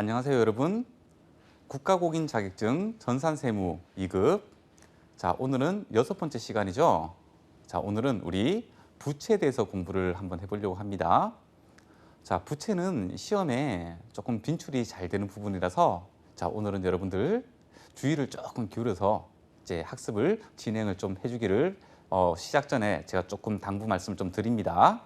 안녕하세요, 여러분. 국가공인 자격증 전산세무 2급. 자, 오늘은 6번째 시간이죠. 자, 오늘은 우리 부채에 대해서 공부를 한번 해보려고 합니다. 자, 부채는 시험에 조금 빈출이 잘 되는 부분이라서 자, 오늘은 여러분들 주의를 조금 기울여서 이제 학습을 진행을 좀 해주기를 시작 전에 제가 조금 당부 말씀을 좀 드립니다.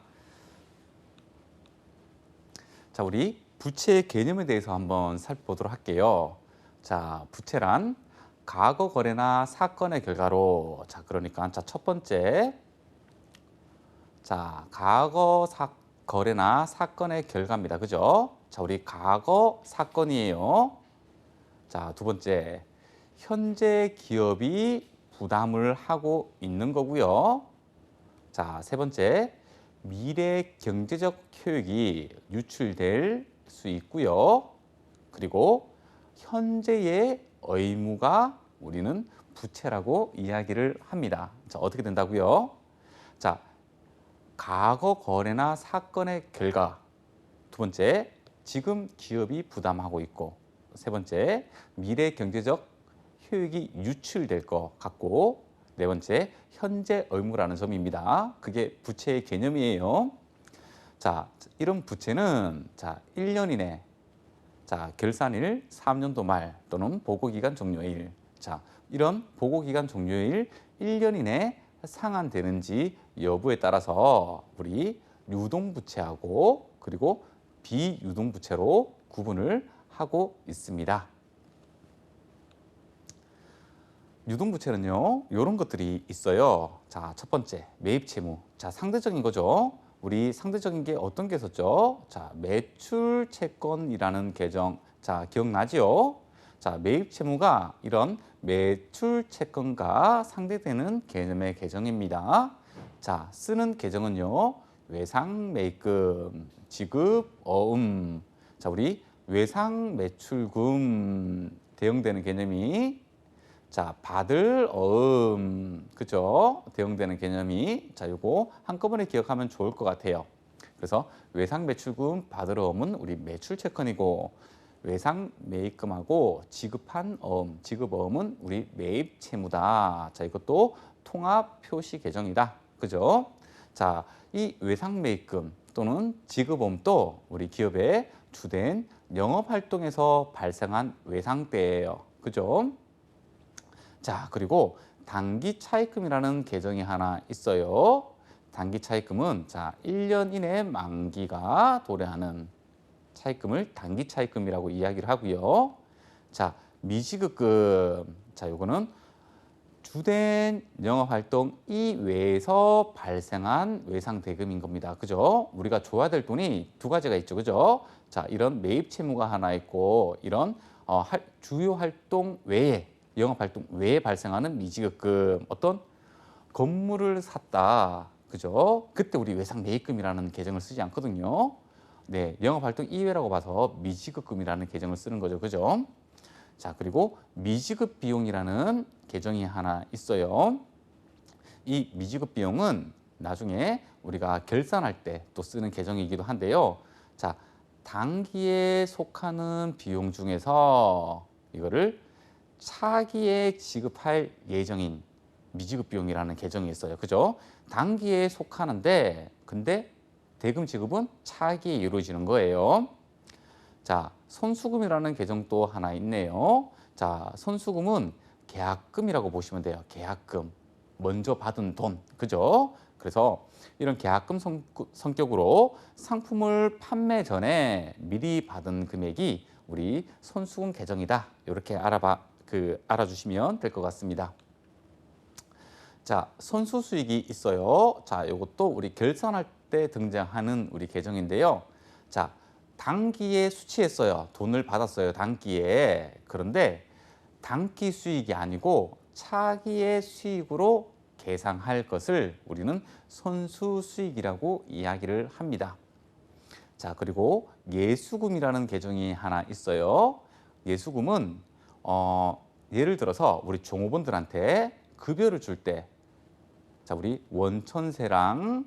자, 우리 부채의 개념에 대해서 한번 살펴보도록 할게요. 자, 부채란 과거 거래나 사건의 결과로, 자, 그러니까 첫 번째, 자, 거래나 사건의 결과입니다. 그죠? 자, 우리 과거 사건이에요. 자, 두 번째, 현재 기업이 부담을 하고 있는 거고요. 자, 세 번째, 미래 경제적 효益이 유출될 수 있고요. 그리고 현재의 의무가 우리는 부채라고 이야기를 합니다. 자, 어떻게 된다고요? 자, 과거 거래나 사건의 결과. 두 번째, 지금 기업이 부담하고 있고. 세 번째, 미래 경제적 효익이 유출될 것 같고. 네 번째, 현재 의무라는 점입니다. 그게 부채의 개념이에요. 자, 이런 부채는 자, 1년 이내, 자, 결산일 3년도 말 또는 보고기간 종료일. 자, 이런 보고기간 종료일 1년 이내 상환되는지 여부에 따라서 우리 유동부채하고 그리고 비유동부채로 구분을 하고 있습니다. 유동부채는요, 이런 것들이 있어요. 자, 첫 번째, 매입채무. 자, 상대적인 거죠. 우리 상대적인 게 어떤 게 있었죠? 자, 매출채권이라는 계정. 자, 기억나지요? 자, 매입채무가 이런 매출채권과 상대되는 개념의 계정입니다. 자, 쓰는 계정은요, 외상매입금, 지급어음. 자, 우리 외상매출금 대응되는 개념이 자, 받을 어음, 그죠? 대응되는 개념이 자, 요거 한꺼번에 기억하면 좋을 것 같아요. 그래서 외상 매출금 받을 어음은 우리 매출 채권이고 외상 매입금하고 지급한 어음, 지급 어음은 우리 매입 채무다. 자, 이것도 통합 표시 계정이다. 그죠? 자, 이 외상 매입금 또는 지급 어음도 우리 기업의 주된 영업 활동에서 발생한 외상대예요. 그죠? 자, 그리고 단기 차입금이라는 계정이 하나 있어요. 단기 차입금은 자, 1년 이내 만기가 도래하는 차입금을 단기 차입금이라고 이야기를 하고요. 자, 미지급금. 자, 요거는 주된 영업 활동 이외에서 발생한 외상 대금인 겁니다. 그죠? 우리가 줘야 될 돈이 두 가지가 있죠. 그죠? 자, 이런 매입 채무가 하나 있고 이런 주요 활동 외에 영업활동 외에 발생하는 미지급금, 어떤 건물을 샀다, 그죠? 그때 우리 외상매입금이라는 계정을 쓰지 않거든요. 네, 영업활동 이외라고 봐서 미지급금이라는 계정을 쓰는 거죠, 그죠? 자, 그리고 미지급 비용이라는 계정이 하나 있어요. 이 미지급 비용은 나중에 우리가 결산할 때 또 쓰는 계정이기도 한데요. 자, 단기에 속하는 비용 중에서 이거를 차기에 지급할 예정인 미지급 비용이라는 계정이 있어요. 그죠? 단기에 속하는데 근데 대금 지급은 차기에 이루어지는 거예요. 자, 선수금이라는 계정도 하나 있네요. 자, 선수금은 계약금이라고 보시면 돼요. 계약금. 먼저 받은 돈. 그죠? 그래서 이런 계약금 성격으로 상품을 판매 전에 미리 받은 금액이 우리 선수금 계정이다. 이렇게 알아주시면 될 것 같습니다. 자, 선수 수익이 있어요. 자, 이것도 우리 결산할 때 등장하는 우리 계정인데요. 자, 단기에 수취했어요. 돈을 받았어요. 단기에. 그런데 단기 수익이 아니고 차기의 수익으로 계상할 것을 우리는 선수 수익이라고 이야기를 합니다. 자, 그리고 예수금이라는 계정이 하나 있어요. 예수금은 예를 들어서 우리 종업원들한테 급여를 줄 때, 자, 우리 원천세랑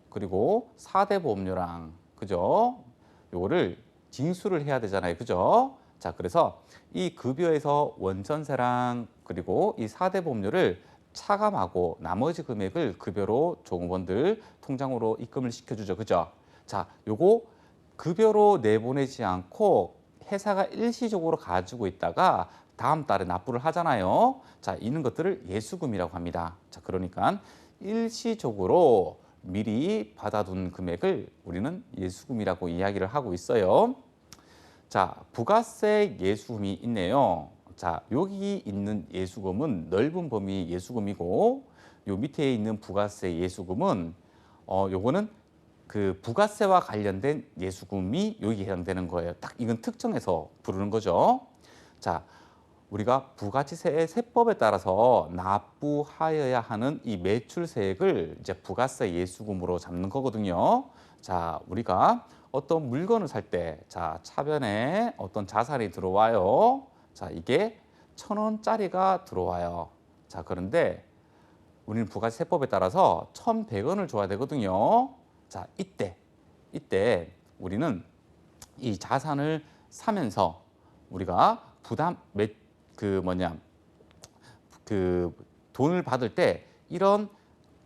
그리고 4대 보험료랑, 그죠? 요거를 징수를 해야 되잖아요. 그죠? 자, 그래서 이 급여에서 원천세랑 그리고 이 4대 보험료를 차감하고 나머지 금액을 급여로 종업원들 통장으로 입금을 시켜주죠. 그죠? 자, 요거 급여로 내보내지 않고 회사가 일시적으로 가지고 있다가 다음 달에 납부를 하잖아요. 자, 이런 것들을 예수금이라고 합니다. 자, 그러니까 일시적으로 미리 받아둔 금액을 우리는 예수금이라고 이야기를 하고 있어요. 자, 부가세 예수금이 있네요. 자, 여기 있는 예수금은 넓은 범위 예수금이고 요 밑에 있는 부가세 예수금은 요거는 그 부가세와 관련된 예수금이 여기 해당되는 거예요. 딱 이건 특정해서 부르는 거죠. 자, 우리가 부가치세 세법에 따라서 납부하여야 하는 이 매출세액을 이제 부가세 예수금으로 잡는 거거든요. 자, 우리가 어떤 물건을 살 때, 자, 차변에 어떤 자산이 들어와요. 자, 이게 1,000원짜리가 들어와요. 자, 그런데 우리는 부가세 세법에 따라서 1,100원을 줘야 되거든요. 자, 이때 우리는 이 자산을 사면서 우리가 그 돈을 받을 때 이런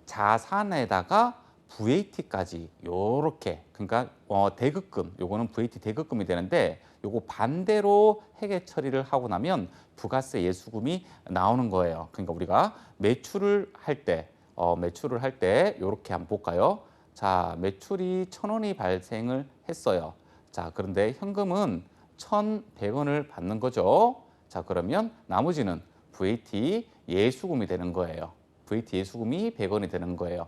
자산에다가 VAT까지 요렇게 그러니까 대급금 요거는 VAT 대급금이 되는데 요거 반대로 회계 처리를 하고 나면 부가세 예수금이 나오는 거예요. 그러니까 우리가 매출을 할 때 요렇게 한번 볼까요? 자, 매출이 1,000원이 발생을 했어요. 자, 그런데 현금은 1,100원을 받는 거죠. 자, 그러면 나머지는 VAT 예수금이 되는 거예요. VAT 예수금이 100원이 되는 거예요.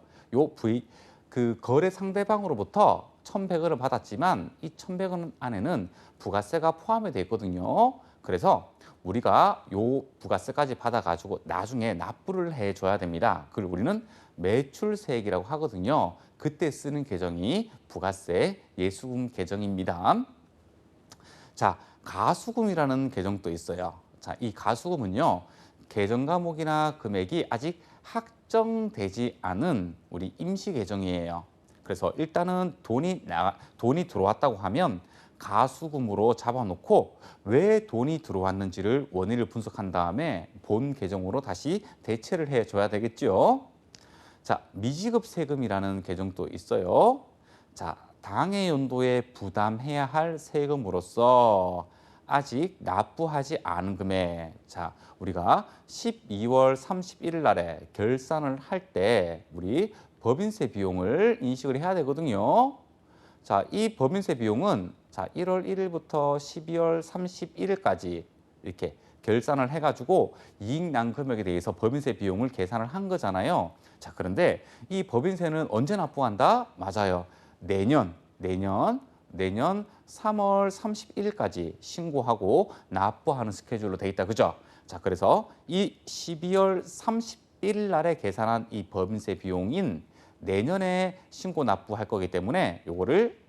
그 거래 상대방으로부터 1,100원을 받았지만 이 1,100원 안에는 부가세가 포함이 되어 있거든요. 그래서 우리가 요 부가세까지 받아가지고 나중에 납부를 해줘야 됩니다. 그걸 우리는 매출세액이라고 하거든요. 그때 쓰는 계정이 부가세 예수금 계정입니다. 자, 가수금이라는 계정도 있어요. 자, 이 가수금은요, 계정 과목이나 금액이 아직 확정되지 않은 우리 임시 계정이에요. 그래서 일단은 돈이 들어왔다고 하면 가수금으로 잡아놓고 왜 돈이 들어왔는지를 원인을 분석한 다음에 본 계정으로 다시 대체를 해줘야 되겠죠. 자, 미지급 세금이라는 계정도 있어요. 자, 당해 연도에 부담해야 할 세금으로서 아직 납부하지 않은 금액. 자, 우리가 12월 31일 날에 결산을 할 때 우리 법인세 비용을 인식을 해야 되거든요. 자, 이 법인세 비용은 자, 1월 1일부터 12월 31일까지 이렇게 결산을 해가지고 이익 난 금액에 대해서 법인세 비용을 계산을 한 거잖아요. 자, 그런데 이 법인세는 언제 납부한다? 맞아요. 내년 3월 31일까지 신고하고 납부하는 스케줄로 돼 있다. 그죠? 자, 그래서 이 12월 31일 날에 계산한 이 법인세 비용인 내년에 신고 납부할 거기 때문에 요거를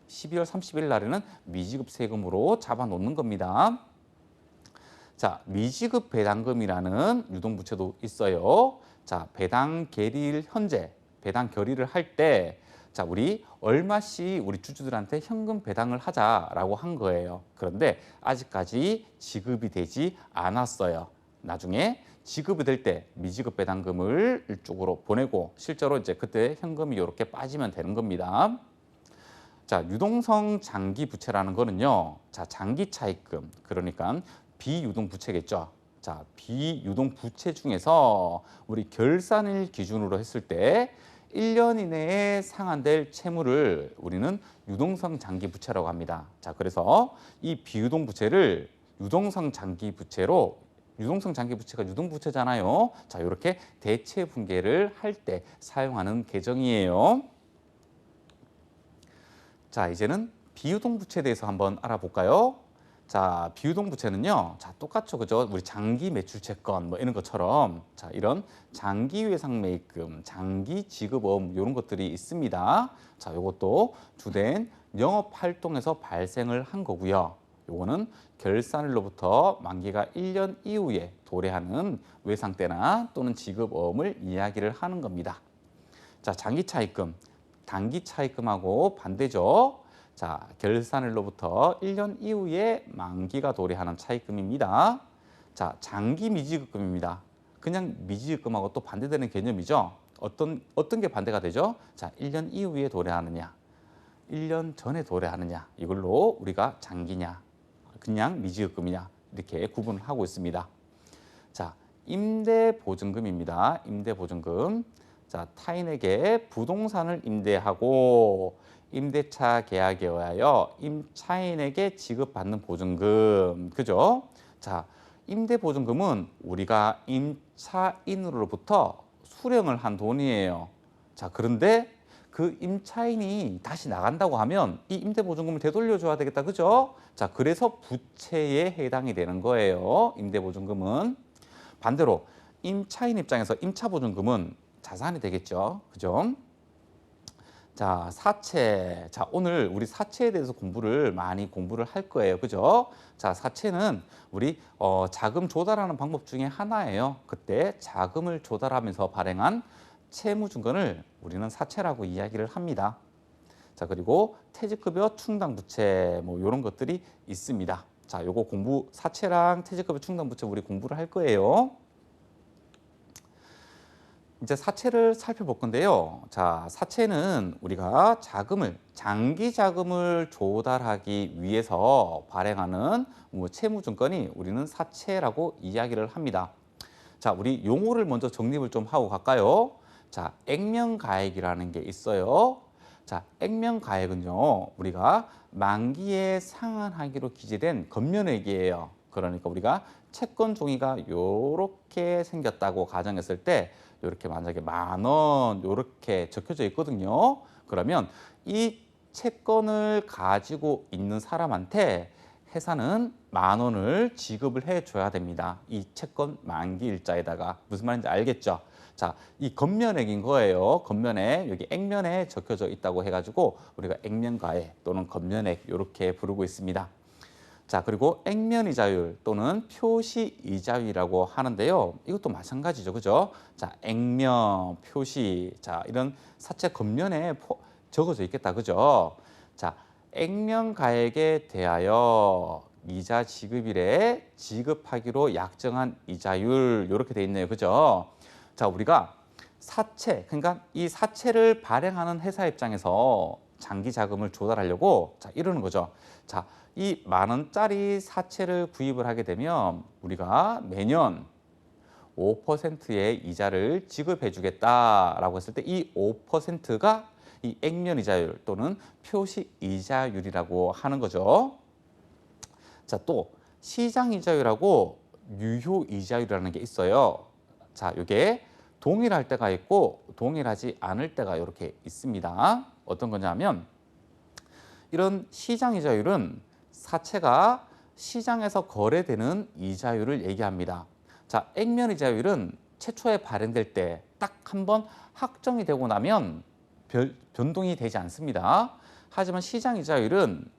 12월 30일 날에는 미지급 세금으로 잡아 놓는 겁니다. 자, 미지급 배당금이라는 유동부채도 있어요. 자, 배당 결의를 할 때 자, 우리 얼마씩 우리 주주들한테 현금 배당을 하자라고 한 거예요. 그런데 아직까지 지급이 되지 않았어요. 나중에 지급이 될 때 미지급 배당금을 이쪽으로 보내고 실제로 이제 그때 현금이 이렇게 빠지면 되는 겁니다. 자, 유동성 장기 부채라는 거는요. 자, 장기 차입금 그러니까 비유동 부채겠죠. 자, 비유동 부채 중에서 우리 결산일 기준으로 했을 때 1년 이내에 상환될 채무를 우리는 유동성 장기 부채라고 합니다. 자, 그래서 이 비유동 부채를 유동성 장기 부채가 유동 부채잖아요. 자, 이렇게 대체 분계를 할 때 사용하는 계정이에요. 자, 이제는 비유동 부채에 대해서 한번 알아볼까요? 자, 비유동 부채는요. 자, 똑같죠. 그죠? 우리 장기 매출 채권 뭐 이런 것처럼 자, 이런 장기 외상 매입금, 장기 지급어음 이런 것들이 있습니다. 자, 이것도 주된 영업 활동에서 발생을 한 거고요. 요거는 결산일로부터 만기가 1년 이후에 도래하는 외상 때나 또는 지급어음을 이야기를 하는 겁니다. 자, 장기 차입금, 단기 차입금하고 반대죠. 자, 결산일로부터 1년 이후에 만기가 도래하는 차입금입니다. 자, 장기 미지급금입니다. 그냥 미지급금하고 또 반대되는 개념이죠. 어떤 게 반대가 되죠? 자, 1년 이후에 도래하느냐, 1년 전에 도래하느냐, 이걸로 우리가 장기냐, 그냥 미지급금이냐 이렇게 구분을 하고 있습니다. 자, 임대보증금입니다. 임대보증금. 자, 타인에게 부동산을 임대하고 임대차 계약에 의하여 임차인에게 지급받는 보증금. 그죠? 자, 임대보증금은 우리가 임차인으로부터 수령을 한 돈이에요. 자, 그런데 그 임차인이 다시 나간다고 하면 이 임대보증금을 되돌려줘야 되겠다. 그죠? 자, 그래서 부채에 해당이 되는 거예요. 임대보증금은. 반대로 임차인 입장에서 임차보증금은 자산이 되겠죠. 그죠? 자, 사채. 자, 오늘 우리 사채에 대해서 많이 공부를 할 거예요. 그죠? 자, 사채는 우리 자금 조달하는 방법 중에 하나예요. 그때 자금을 조달하면서 발행한 채무증권을 우리는 사채라고 이야기를 합니다. 자, 그리고 퇴직급여 충당부채 뭐 이런 것들이 있습니다. 자, 요거 사채랑 퇴직급여 충당부채 우리 공부를 할 거예요. 이제 사채를 살펴볼 건데요. 자, 사채는 우리가 장기 자금을 조달하기 위해서 발행하는 채무증권이 우리는 사채라고 이야기를 합니다. 자, 우리 용어를 먼저 정립을 좀 하고 갈까요? 자, 액면가액이라는 게 있어요. 자, 액면가액은요, 우리가 만기에 상환하기로 기재된 건면액이에요. 그러니까 우리가 채권 종이가 요렇게 생겼다고 가정했을 때 이렇게 만약에 10,000원 이렇게 적혀져 있거든요. 그러면 이 채권을 가지고 있는 사람한테 회사는 10,000원을 지급을 해줘야 됩니다. 이 채권 만기 일자에다가. 무슨 말인지 알겠죠? 자, 이 건면액인 거예요. 건면액, 여기 액면에 적혀져 있다고 해가지고 우리가 액면가액 또는 건면액 이렇게 부르고 있습니다. 자, 그리고 액면이자율 또는 표시이자율이라고 하는데요. 이것도 마찬가지죠. 그죠? 자, 액면, 표시. 자, 이런 사채 겉면에 적어져 있겠다. 그죠? 자, 액면가액에 대하여 이자 지급일에 지급하기로 약정한 이자율 이렇게 돼 있네요. 그죠? 자, 우리가 사채, 그러니까 이 사채를 발행하는 회사 입장에서 장기 자금을 조달하려고 자, 이러는 거죠. 자, 이 10,000원짜리 사채를 구입을 하게 되면 우리가 매년 5%의 이자를 지급해 주겠다라고 했을 때 이 5%가 이 액면이자율 또는 표시이자율이라고 하는 거죠. 자, 또 시장이자율하고 유효이자율이라는 게 있어요. 자, 이게 동일할 때가 있고 동일하지 않을 때가 이렇게 있습니다. 어떤 거냐면 이런 시장이자율은 사채가 시장에서 거래되는 이자율을 얘기합니다. 자, 액면이자율은 최초에 발행될 때 딱 한 번 확정이 되고 나면 변동이 되지 않습니다. 하지만 시장이자율은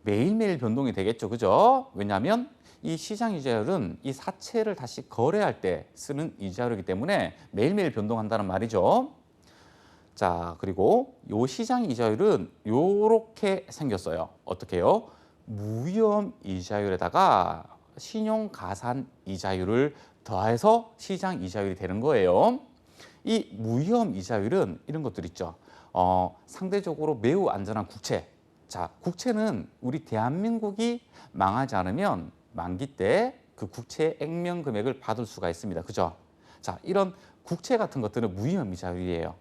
매일매일 변동이 되겠죠. 그죠? 왜냐하면 이 시장이자율은 이 사채를 다시 거래할 때 쓰는 이자율이기 때문에 매일매일 변동한다는 말이죠. 자, 그리고 요 시장 이자율은 요렇게 생겼어요. 어떻게요? 무위험 이자율에다가 신용 가산 이자율을 더해서 시장 이자율이 되는 거예요. 이 무위험 이자율은 이런 것들 있죠. 상대적으로 매우 안전한 국채. 자, 국채는 우리 대한민국이 망하지 않으면 만기 때 그 국채의 액면 금액을 받을 수가 있습니다. 그죠? 자, 이런 국채 같은 것들은 무위험 이자율이에요.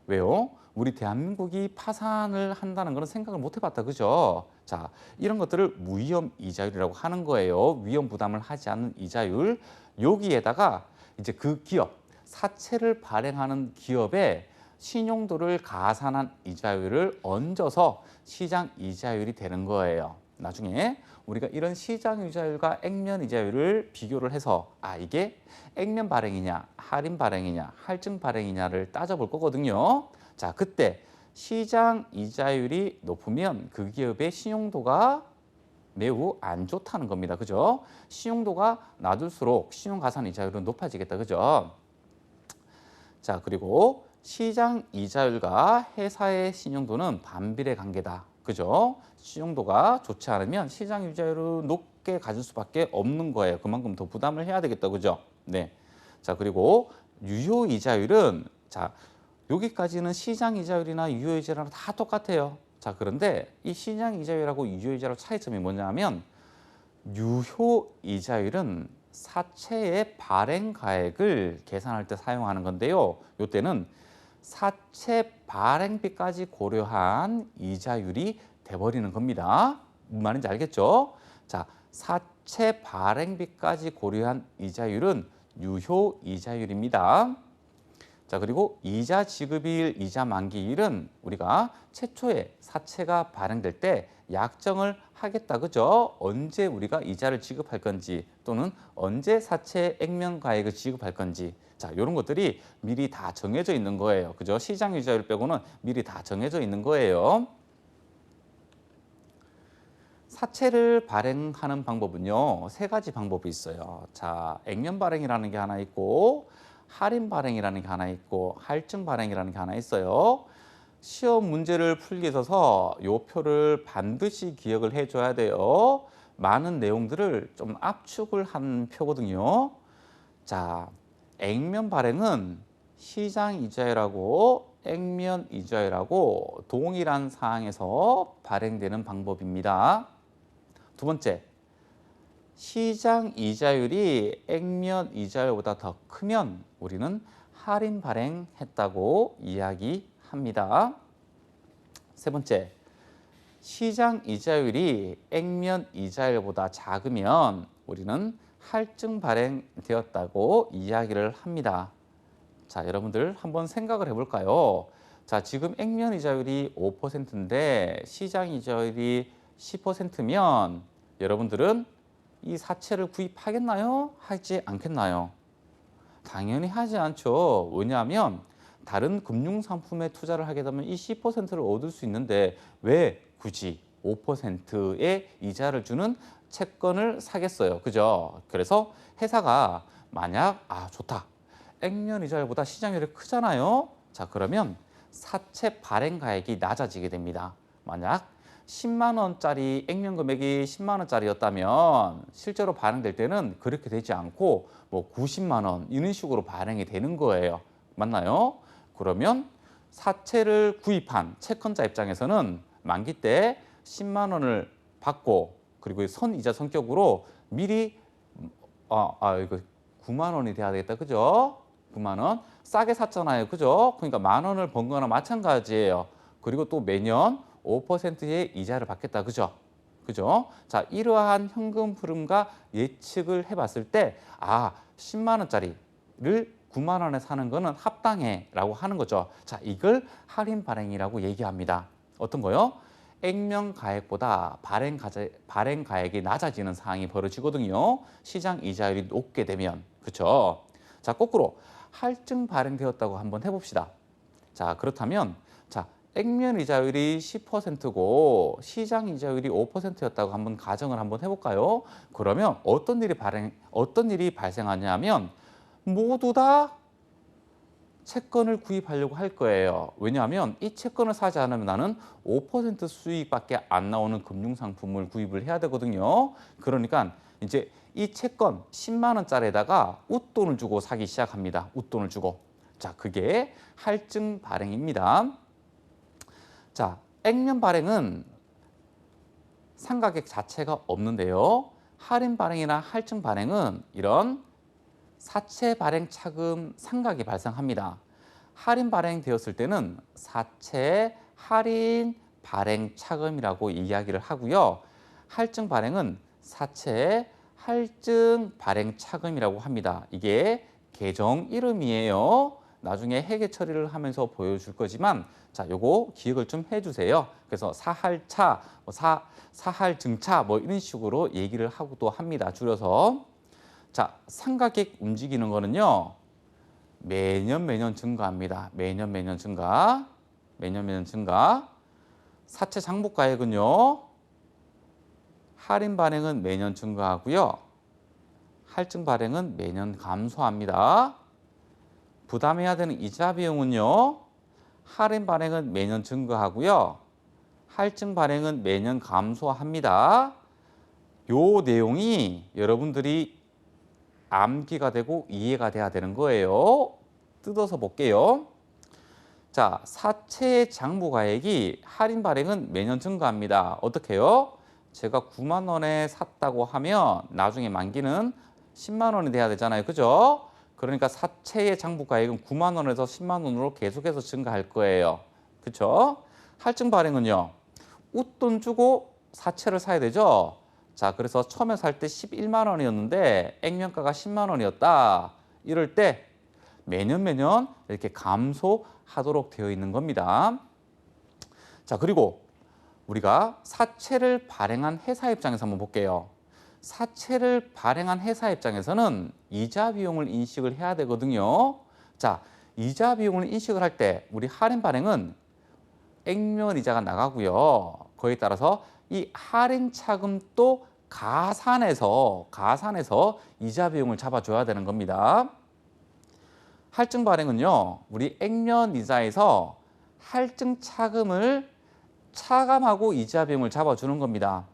왜요? 우리 대한민국이 파산을 한다는 것은 생각을 못 해봤다. 그죠? 자, 이런 것들을 무위험 이자율이라고 하는 거예요. 위험 부담을 하지 않는 이자율. 여기에다가 이제 그 기업, 사채를 발행하는 기업의 신용도를 가산한 이자율을 얹어서 시장 이자율이 되는 거예요. 나중에 우리가 이런 시장 이자율과 액면 이자율을 비교를 해서 이게 액면 발행이냐, 할인 발행이냐, 할증 발행이냐를 따져볼 거거든요. 자, 그때 시장 이자율이 높으면 그 기업의 신용도가 매우 안 좋다는 겁니다. 그죠? 신용도가 낮을수록 신용 가산 이자율은 높아지겠다. 그죠? 자, 그리고 시장 이자율과 회사의 신용도는 반비례 관계다. 그죠? 신용도가 좋지 않으면 시장 이자율을 높게 가질 수밖에 없는 거예요. 그만큼 더 부담을 해야 되겠다. 그죠? 네. 자, 그리고 유효 이자율은 자, 여기까지는 시장 이자율이나 유효 이자율이랑 다 똑같아요. 자, 그런데 이 시장 이자율하고 유효 이자율 차이점이 뭐냐면 유효 이자율은 사채의 발행 가액을 계산할 때 사용하는 건데요. 이때는 사채 발행비까지 고려한 이자율이 돼버리는 겁니다. 무슨 말인지 알겠죠? 자, 사채 발행비까지 고려한 이자율은 유효 이자율입니다. 자, 그리고 이자 지급일, 이자 만기일은 우리가 최초에 사채가 발행될 때 약정을 하겠다. 그죠? 언제 우리가 이자를 지급할 건지 또는 언제 사채 액면 가액을 지급할 건지 자, 이런 것들이 미리 다 정해져 있는 거예요. 그죠? 시장 이자율 빼고는 미리 다 정해져 있는 거예요. 사채를 발행하는 방법은요, 세 가지 방법이 있어요. 자, 액면 발행이라는 게 하나 있고 할인 발행이라는 게 하나 있고 할증 발행이라는 게 하나 있어요. 시험 문제를 풀기 있어서 요 표를 반드시 기억을 해줘야 돼요. 많은 내용들을 좀 압축을 한 표거든요. 자, 액면 발행은 시장 이자율하고 액면 이자율하고 동일한 사항에서 발행되는 방법입니다. 두 번째, 시장 이자율이 액면 이자율보다 더 크면 우리는 할인 발행했다고 이야기합니다. 세 번째, 시장 이자율이 액면 이자율보다 작으면 우리는 할증 발행되었다고 이야기를 합니다. 자, 여러분들 한번 생각을 해볼까요? 자, 지금 액면 이자율이 5%인데 시장 이자율이 10%면 여러분들은 이 사채를 구입하겠나요? 하지 않겠나요? 당연히 하지 않죠. 왜냐하면 다른 금융상품에 투자를 하게 되면 이 10%를 얻을 수 있는데 왜 굳이 5%의 이자를 주는 채권을 사겠어요. 그죠? 그래서 회사가 만약 좋다. 액면 이자율보다 시장률이 크잖아요. 자, 그러면 사채 발행 가액이 낮아지게 됩니다. 만약 10만 원짜리 액면 금액이 10만 원짜리였다면 실제로 발행될 때는 그렇게 되지 않고 뭐 90만 원 이런 식으로 발행이 되는 거예요. 맞나요? 그러면 사채를 구입한 채권자 입장에서는 만기 때 10만 원을 받고 그리고 선이자 성격으로 미리 이거 9만 원이 돼야 되겠다. 그죠? 9만 원. 싸게 샀잖아요. 그죠? 그러니까 만 원을 번 거나 마찬가지예요. 그리고 또 매년 5%의 이자를 받겠다. 그죠? 그죠? 자, 이러한 현금 흐름과 예측을 해봤을 때 10만 원짜리를 9만 원에 사는 거는 합당해 라고 하는 거죠. 자, 이걸 할인 발행이라고 얘기합니다. 어떤 거요? 액면 가액보다 발행 가액이 낮아지는 상황이 벌어지거든요. 시장 이자율이 높게 되면. 그렇죠? 자, 거꾸로 할증 발행되었다고 한번 해봅시다. 자, 그렇다면 자, 액면 이자율이 10%고 시장 이자율이 5%였다고 한번 가정을 한번 해볼까요? 그러면 어떤 일이 발생하냐면 모두 다 채권을 구입하려고 할 거예요. 왜냐하면 이 채권을 사지 않으면 나는 5% 수익밖에 안 나오는 금융상품을 구입을 해야 되거든요. 그러니까 이제 이 채권 10만 원짜리에다가 웃돈을 주고 사기 시작합니다. 웃돈을 주고. 자, 그게 할증 발행입니다. 자, 액면 발행은 상가액 자체가 없는데요. 할인 발행이나 할증 발행은 이런 사채 발행 차금 상각이 발생합니다. 할인 발행되었을 때는 사채 할인 발행 차금이라고 이야기를 하고요. 할증 발행은 사채 할증 발행 차금이라고 합니다. 이게 계정 이름이에요. 나중에 회계 처리를 하면서 보여줄 거지만 자, 요거 기억을 좀 해주세요. 그래서 사할차, 사할증차 뭐 이런 식으로 얘기를 하고도 합니다. 줄여서. 자, 상가액 움직이는 거는요. 매년 증가합니다. 매년 증가. 매년 증가. 사채 장부가액은요. 할인 발행은 매년 증가하고요. 할증 발행은 매년 감소합니다. 부담해야 되는 이자 비용은요. 할인 발행은 매년 증가하고요. 할증 발행은 매년 감소합니다. 요 내용이 여러분들이 암기가 되고 이해가 돼야 되는 거예요. 뜯어서 볼게요. 자, 사채의 장부가액이 할인 발행은 매년 증가합니다. 어떻게 해요? 제가 9만 원에 샀다고 하면 나중에 만기는 10만 원이 돼야 되잖아요. 그죠? 그러니까 사채의 장부가액은 9만 원에서 10만 원으로 계속해서 증가할 거예요. 그렇죠? 할증 발행은요. 웃돈 주고 사채를 사야 되죠. 자, 그래서 처음에 살 때 11만 원이었는데 액면가가 10만 원이었다. 이럴 때 매년 이렇게 감소하도록 되어 있는 겁니다. 자, 그리고 우리가 사채를 발행한 회사 입장에서 한번 볼게요. 사채를 발행한 회사 입장에서는 이자 비용을 인식을 해야 되거든요. 자, 이자 비용을 인식을 할 때 우리 할인 발행은 액면 이자가 나가고요. 거기에 따라서 이 할인 차금도 가산해서 이자 비용을 잡아줘야 되는 겁니다. 할증 발행은요, 우리 액면 이자에서 할증 차금을 차감하고 이자 비용을 잡아주는 겁니다.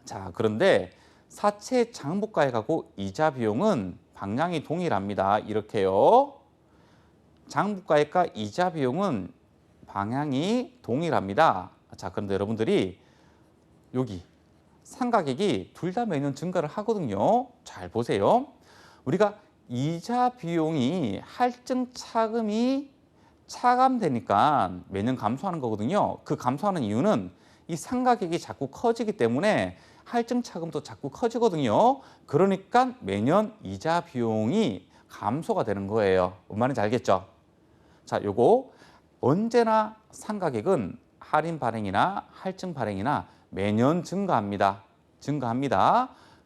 자, 그런데 사채 장부가액하고 이자 비용은 방향이 동일합니다. 이렇게요. 장부가액과 이자 비용은 방향이 동일합니다. 자, 그런데 여러분들이 여기 상가액이 둘 다 매년 증가를 하거든요. 잘 보세요. 우리가 이자 비용이 할증 차금이 차감되니까 매년 감소하는 거거든요. 그 감소하는 이유는 이 상가액이 자꾸 커지기 때문에 할증 차금도 자꾸 커지거든요. 그러니까 매년 이자 비용이 감소가 되는 거예요. 뭔 말인지 알겠죠? 자, 요거 언제나 상가액은 할인 발행이나 할증 발행이나 매년 증가합니다.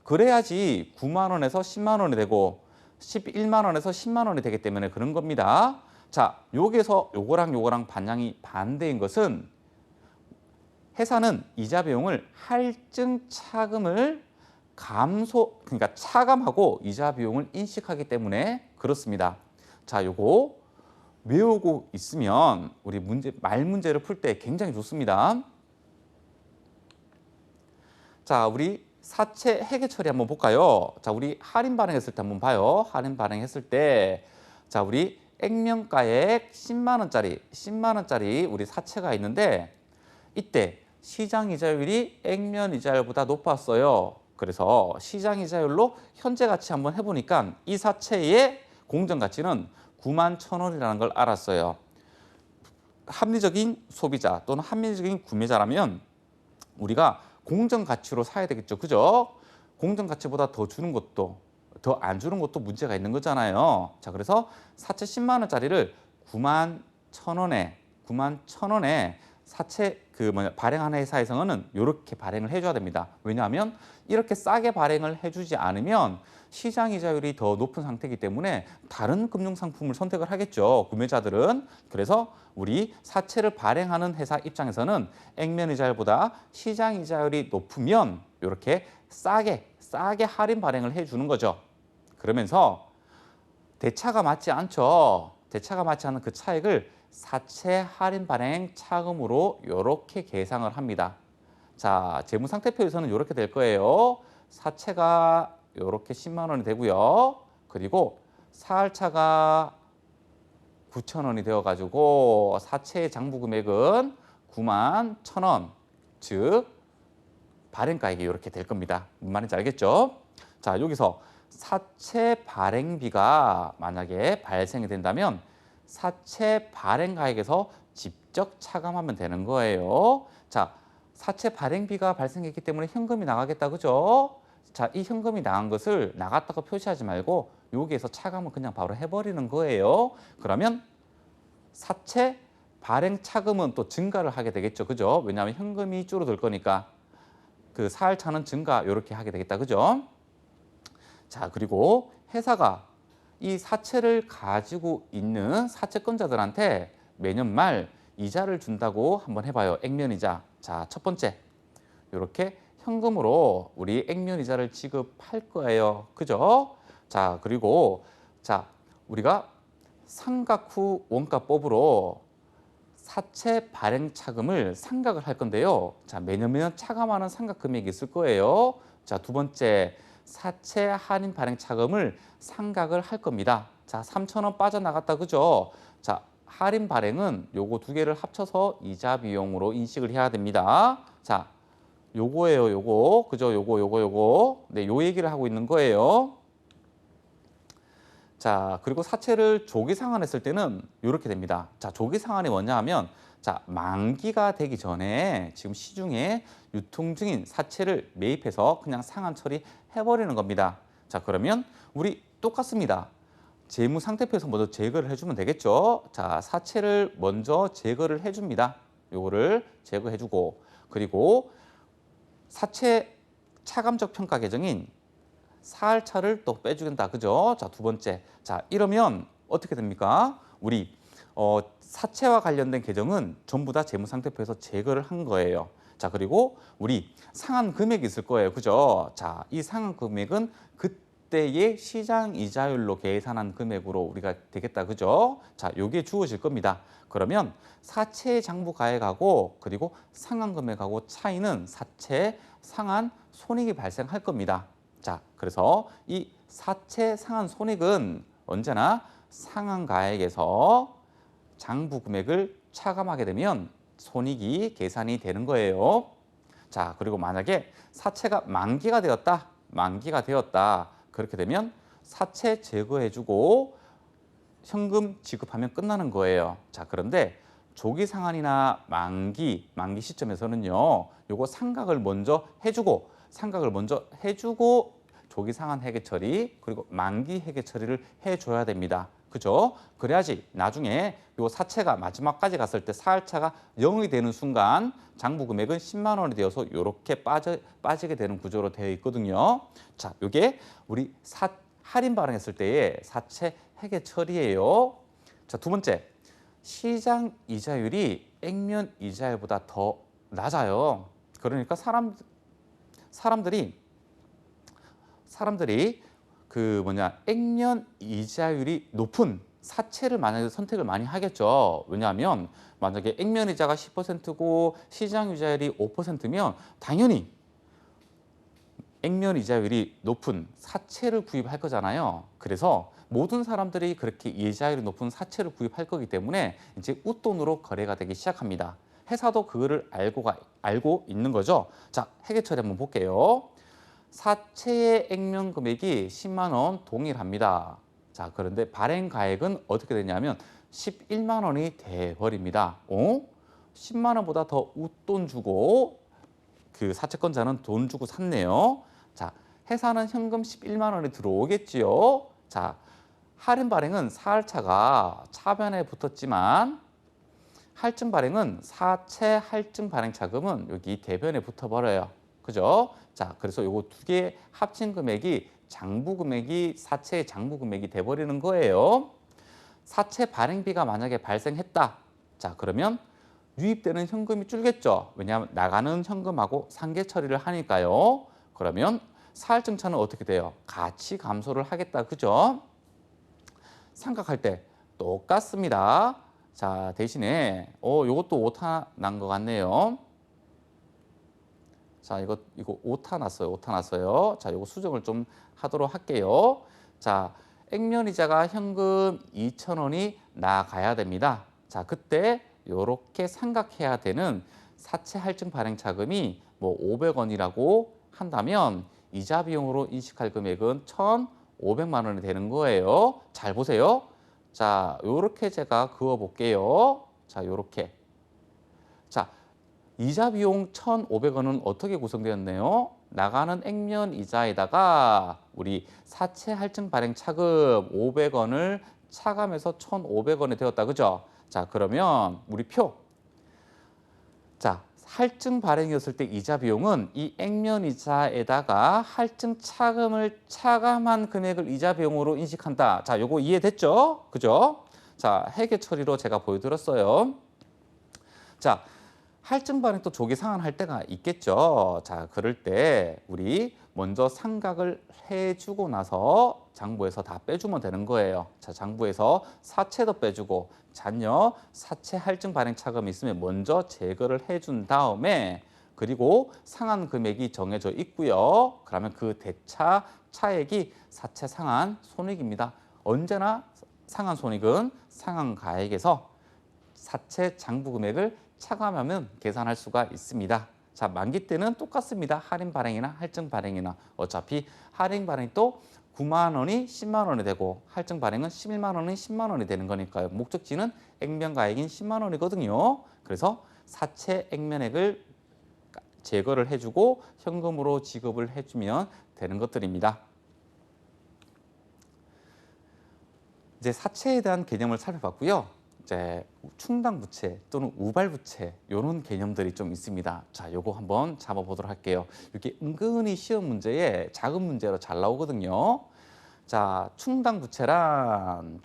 그래야지 9만 원에서 10만 원이 되고 11만 원에서 10만 원이 되기 때문에 그런 겁니다. 자, 여기서 요거랑 방향이 반대인 것은 회사는 이자 비용을 할증 차금을 그러니까 차감하고 이자 비용을 인식하기 때문에 그렇습니다. 자, 요거 외우고 있으면 우리 말 문제를 풀 때 굉장히 좋습니다. 자, 우리 사채 회계 처리 한번 볼까요? 자, 우리 할인 발행했을 때 한번 봐요. 할인 발행했을 때, 자, 우리 액면가액 10만 원짜리 우리 사채가 있는데 이때 시장 이자율이 액면 이자율보다 높았어요. 그래서 시장 이자율로 현재 가치 한번 해보니까 이 사채의 공정 가치는 9만 1,000원이라는 걸 알았어요. 합리적인 소비자 또는 합리적인 구매자라면 우리가 공정 가치로 사야 되겠죠. 그죠? 공정 가치보다 더 주는 것도 더 안 주는 것도 문제가 있는 거잖아요. 자, 그래서 사채 10만 원짜리를 9만 1,000원에 사채 발행하는 회사에서는 이렇게 발행을 해줘야 됩니다. 왜냐하면 이렇게 싸게 발행을 해주지 않으면 시장 이자율이 더 높은 상태이기 때문에 다른 금융 상품을 선택을 하겠죠. 구매자들은. 그래서 우리 사채를 발행하는 회사 입장에서는 액면 이자율보다 시장 이자율이 높으면 이렇게 싸게 할인 발행을 해주는 거죠. 그러면서 대차가 맞지 않죠. 대차가 맞지 않는 그 차액을 사채 할인 발행 차금으로 이렇게 계상을 합니다. 자, 재무상태표에서는 이렇게 될 거예요. 사채가 이렇게 10만 원이 되고요. 그리고 사할차가 9천 원이 되어가지고 사채의 장부 금액은 9만 1,000원, 즉 발행가액이 이렇게 될 겁니다. 무슨 말인지 알겠죠? 자, 여기서 사채 발행비가 만약에 발생이 된다면 사채 발행가액에서 직접 차감하면 되는 거예요. 자, 사채 발행비가 발생했기 때문에 현금이 나가겠다, 그죠? 자, 이 현금이 나간 것을 나갔다고 표시하지 말고 여기에서 차감을 그냥 바로 해버리는 거예요. 그러면 사채 발행 차금은 또 증가를 하게 되겠죠, 그죠? 왜냐하면 현금이 줄어들 거니까 그 사할차는 증가 이렇게 하게 되겠다, 그죠? 자, 그리고 회사가 이 사채를 가지고 있는 사채권자들한테 매년 말 이자를 준다고 한번 해봐요. 액면이자. 자, 첫 번째, 이렇게 현금으로 우리 액면이자를 지급할 거예요. 그죠? 자, 그리고 자, 우리가 상각 후 원가법으로 사채 발행 차금을 상각을 할 건데요. 자, 매년 차감하는 상각 금액이 있을 거예요. 자, 두 번째, 사채 할인 발행 차금을 상각을 할 겁니다. 자, 3,000원 빠져나갔다, 그죠? 자, 할인 발행은 요거 두 개를 합쳐서 이자 비용으로 인식을 해야 됩니다. 자, 요거예요, 요거. 그죠? 요거. 네, 요 얘기를 하고 있는 거예요. 자, 그리고 사채를 조기 상환했을 때는 이렇게 됩니다. 자, 조기 상환이 뭐냐 하면, 자, 만기가 되기 전에 지금 시중에 유통 중인 사채를 매입해서 그냥 상환 처리해버리는 겁니다. 자, 그러면 우리 똑같습니다. 재무상태표에서 먼저 제거를 해주면 되겠죠. 자, 사채를 먼저 제거를 해줍니다. 요거를 제거해주고, 그리고 사채 차감적 평가 계정인 사할차를 또 빼주겠다, 그죠? 자, 두 번째. 자, 이러면 어떻게 됩니까? 우리 사채와 관련된 계정은 전부 다 재무상태표에서 제거를 한 거예요. 자, 그리고 우리 상환 금액이 있을 거예요, 그죠? 자, 이 상환 금액은 그때의 시장 이자율로 계산한 금액으로 우리가 되겠다, 그죠? 자, 요게 주어질 겁니다. 그러면 사채 장부 가액하고 그리고 상환 금액하고 차이는 사채 상환 손익이 발생할 겁니다. 자, 그래서 이 사채 상환 손익은 언제나 상환 가액에서 장부 금액을 차감하게 되면 손익이 계산이 되는 거예요. 자, 그리고 만약에 사채가 만기가 되었다. 그렇게 되면 사채 제거해주고 현금 지급하면 끝나는 거예요. 자, 그런데 조기 상환이나 만기 시점에서는요, 요거 상각을 먼저 해주고 조기 상환 회계 처리 그리고 만기 회계 처리를 해줘야 됩니다. 그죠? 그래야지 나중에 요 사채가 마지막까지 갔을 때 사할차가 0이 되는 순간 장부 금액은 10만 원이 되어서 이렇게 빠지게 되는 구조로 되어 있거든요. 자, 요게 우리 할인 발행했을 때의 사채 회계 처리예요. 자, 두 번째, 시장 이자율이 액면 이자율보다 더 낮아요. 그러니까 사람들이 액면 이자율이 높은 사채를 만약에 선택을 많이 하겠죠. 왜냐하면 만약에 액면 이자가 10%고 시장 이자율이 5%면 당연히 액면 이자율이 높은 사채를 구입할 거잖아요. 그래서 모든 사람들이 그렇게 이자율이 높은 사채를 구입할 거기 때문에 이제 웃돈으로 거래가 되기 시작합니다. 회사도 그거를 알고 있는 거죠. 자, 회계 처리 한번 볼게요. 사채의 액면 금액이 10만 원 동일합니다. 자, 그런데 발행 가액은 어떻게 되냐면 11만 원이 돼 버립니다. 10만 원보다 더 웃돈 주고 그 사채권자는 돈 주고 샀네요. 자, 회사는 현금 11만 원이 들어오겠지요. 자, 할인 발행은 사할차가 차변에 붙었지만 할증 발행은 사채 할증 발행 차금은 여기 대변에 붙어버려요. 그죠? 자, 그래서 요거 두 개 합친 금액이 장부 금액이 사채의 장부 금액이 돼버리는 거예요. 사채 발행비가 만약에 발생했다. 자, 그러면 유입되는 현금이 줄겠죠. 왜냐하면 나가는 현금하고 상계 처리를 하니까요. 그러면 사할증차는 어떻게 돼요? 같이 감소를 하겠다. 그죠? 상각할 때 똑같습니다. 자, 대신에 요것도 오타 난 것 같네요. 자, 이거 오타 났어요. 자, 요거 수정을 좀 하도록 할게요. 자, 액면 이자가 현금 2,000원이 나가야 됩니다. 자, 그때 요렇게 상각해야 되는 사채 할증 발행 차금이 뭐 500원이라고 한다면 이자 비용으로 인식할 금액은 1,500만 원이 되는 거예요. 잘 보세요. 자, 요렇게 제가 그어 볼게요. 자, 요렇게. 자, 이자 비용 1,500원은 어떻게 구성되었네요? 나가는 액면 이자에다가 우리 사채 할증 발행 차금 500원을 차감해서 1,500원이 되었다. 그죠? 자, 그러면 우리 표. 자, 할증 발행이었을 때 이자 비용은 이 액면 이자에다가 할증 차금을 차감한 금액을 이자 비용으로 인식한다. 자, 요거 이해됐죠? 그죠? 자, 회계 처리로 제가 보여드렸어요. 자, 할증 발행 또 조기 상환할 때가 있겠죠. 자, 그럴 때 우리 먼저 상각을 해주고 나서 장부에서 다 빼주면 되는 거예요. 자, 장부에서 사채도 빼주고 잔여 사채 할증 발행 차감이 있으면 먼저 제거를 해준 다음에 그리고 상한 금액이 정해져 있고요. 그러면 그 대차 차액이 사채 상한 손익입니다. 언제나 상한 손익은 상한 가액에서 사채 장부 금액을 차감하면 계산할 수가 있습니다. 자, 만기 때는 똑같습니다. 할인 발행이나 할증 발행이나 어차피 할인 발행이 또 9만 원이 10만 원이 되고 할증 발행은 11만 원이 10만 원이 되는 거니까요. 목적지는 액면가액인 10만 원이거든요. 그래서 사채 액면액을 제거를 해주고 현금으로 지급을 해주면 되는 것들입니다. 이제 사채에 대한 개념을 살펴봤고요. 이제 충당부채 또는 우발부채 이런 개념들이 좀 있습니다. 자, 요거 한번 잡아보도록 할게요. 이게 은근히 시험 문제에 작은 문제로 잘 나오거든요. 자, 충당부채란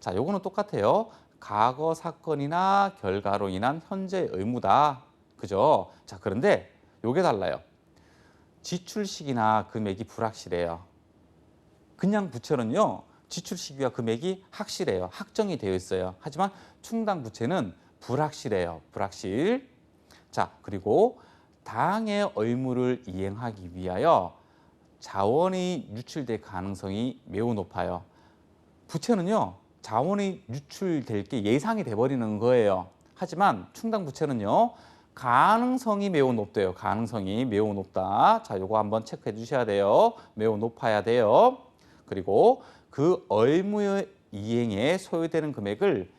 자, 요거는 똑같아요. 과거 사건이나 결과로 인한 현재 의무다. 그죠? 자, 그런데 요게 달라요. 지출 시기나 금액이 불확실해요. 그냥 부채는요. 지출 시기와 금액이 확실해요. 확정이 되어 있어요. 하지만 충당 부채는 불확실해요. 불확실. 자, 그리고 당해 의무를 이행하기 위하여 자원이 유출될 가능성이 매우 높아요. 부채는요. 자원이 유출될 게 예상이 돼버리는 거예요. 하지만 충당 부채는요. 가능성이 매우 높대요. 가능성이 매우 높다. 자, 요거 한번 체크해 주셔야 돼요. 매우 높아야 돼요. 그리고 그 의무의 이행에 소요되는 금액을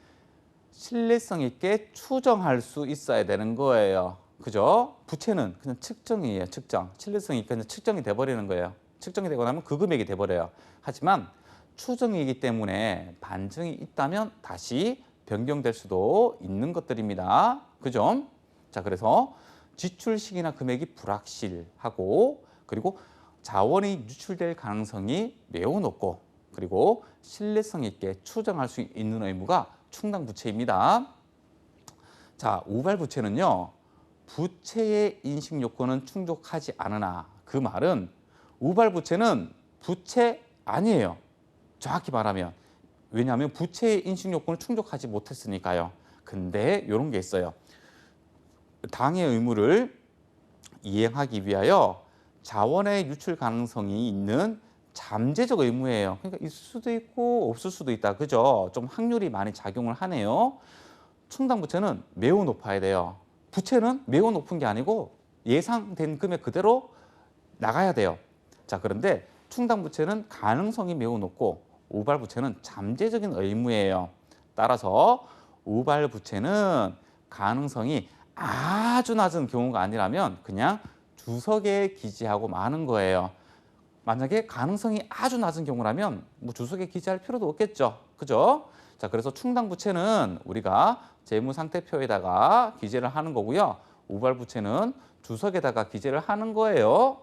신뢰성 있게 추정할 수 있어야 되는 거예요. 그죠? 부채는 그냥 측정이에요. 측정. 신뢰성 있게 그냥 측정이 돼버리는 거예요. 측정이 되고 나면 그 금액이 돼버려요. 하지만 추정이기 때문에 반증이 있다면 다시 변경될 수도 있는 것들입니다. 그죠? 자, 그래서 지출 시기나 금액이 불확실하고 그리고 자원이 유출될 가능성이 매우 높고 그리고 신뢰성 있게 추정할 수 있는 의무가 충당부채입니다. 자, 우발부채는요. 부채의 인식 요건은 충족하지 않으나 그 말은 우발부채는 부채 아니에요. 정확히 말하면. 왜냐하면 부채의 인식 요건을 충족하지 못했으니까요. 근데 이런 게 있어요. 당해 의무를 이행하기 위하여 자원의 유출 가능성이 있는 잠재적 의무예요. 그러니까 있을 수도 있고 없을 수도 있다. 그죠? 좀 확률이 많이 작용을 하네요. 충당부채는 매우 높아야 돼요. 부채는 매우 높은 게 아니고 예상된 금액 그대로 나가야 돼요. 자, 그런데 충당부채는 가능성이 매우 높고 우발부채는 잠재적인 의무예요. 따라서 우발부채는 가능성이 아주 낮은 경우가 아니라면 그냥 주석에 기재하고 마는 거예요. 만약에 가능성이 아주 낮은 경우라면 뭐 주석에 기재할 필요도 없겠죠. 그죠? 자, 그래서 충당부채는 우리가 재무상태표에다가 기재를 하는 거고요. 우발부채는 주석에다가 기재를 하는 거예요.